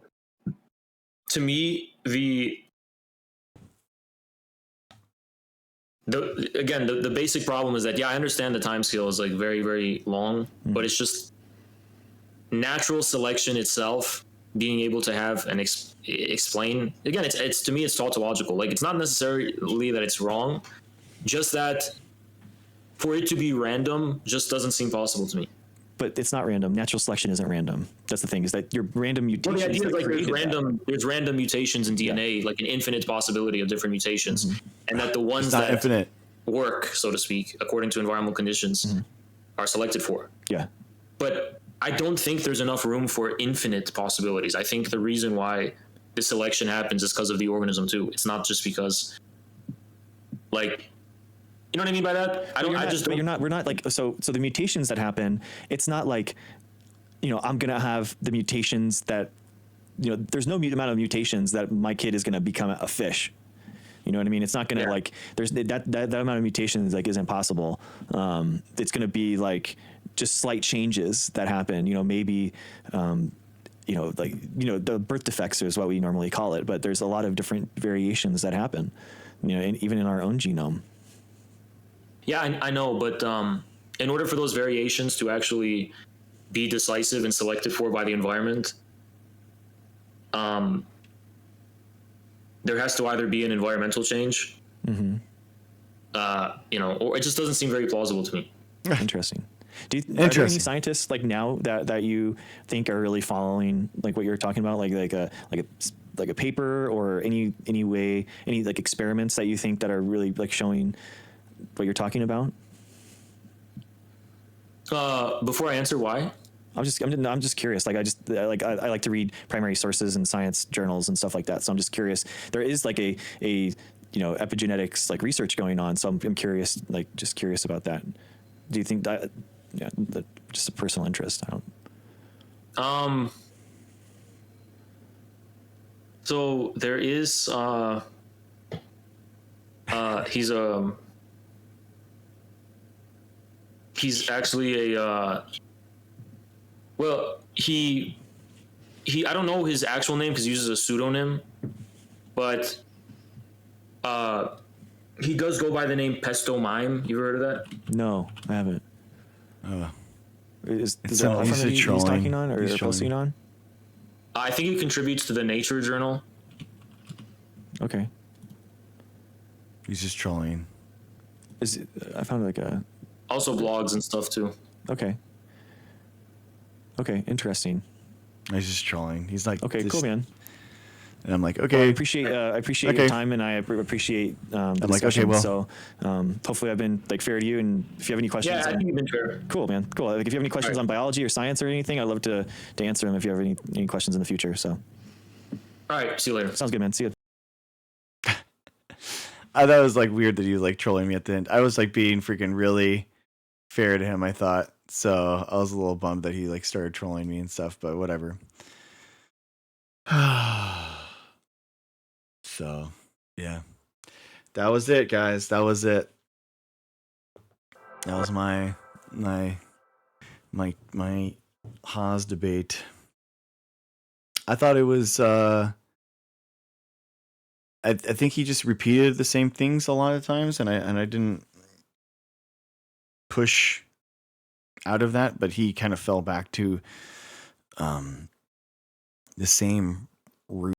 me The basic problem is that, yeah, I understand the time scale is like very, very long, but it's just natural selection itself being able to have and explain. Again, it's to me, it's tautological. Like, it's not necessarily that it's wrong, just that for it to be random just doesn't seem possible to me. But it's not random. Natural selection isn't random. That's the thing, is that your random mutations. Well, the idea is like there's that. random mutations in DNA, like an infinite possibility of different mutations, and that the ones It's not that infinite. work, so to speak, according to environmental conditions, are selected for. Yeah. But I don't think there's enough room for infinite possibilities. I think the reason why the selection happens is because of the organism too. It's not just because, like, you know what I mean by that? I don't. I just don't. We're not like so the mutations that happen. It's not like, I'm gonna have the mutations that, there's no amount of mutations that my kid is gonna become a fish. You know what I mean? It's not gonna like there's that amount of mutations like isn't possible. It's gonna be like just slight changes that happen. Maybe. The birth defects is what we normally call it, but there's a lot of different variations that happen. Even in our own genome. Yeah, I know, but in order for those variations to actually be decisive and selected for by the environment, there has to either be an environmental change, or it just doesn't seem very plausible to me. Interesting. Are there any scientists like now that you think are really following like what you're talking about, like a paper or any way, any like experiments that you think that are really like showing what you're talking about? Before I answer why, I'm just curious. Like I like to read primary sources in science journals and stuff like that. So I'm just curious. There is like a epigenetics like research going on. So I'm curious, just curious about that. Do you think that? Yeah, just a personal interest. I don't. So there is. He's actually a. Well, he. I don't know his actual name because he uses a pseudonym, but. He does go by the name Pesto Mime. You ever heard of that? No, I haven't. Is that he's talking on or posting on? I think he contributes to the Nature Journal. Okay. He's just trolling. I found like a. Also blogs and stuff too. Okay. Okay, interesting. He's just trolling. He's like, okay, cool, man. And I'm like, okay. Well, I appreciate your time, and I appreciate the I'm discussion. like, okay, well. So hopefully I've been like fair to you, and if you have any questions, yeah, I think you've been fair. Cool, man. Cool. Like, if you have any questions on biology or science or anything, I'd love to answer them if you have any questions in the future. So. All right. See you later. Sounds good, man. See you. I thought it was like weird that he was like trolling me at the end. I was like being freaking really fair to him, I thought. So I was a little bummed that he like started trolling me and stuff, but whatever. So yeah, that was it, guys. That was it. That was my Haas debate. I thought it was I think he just repeated the same things a lot of times, and I didn't push out of that, but he kind of fell back to the same route.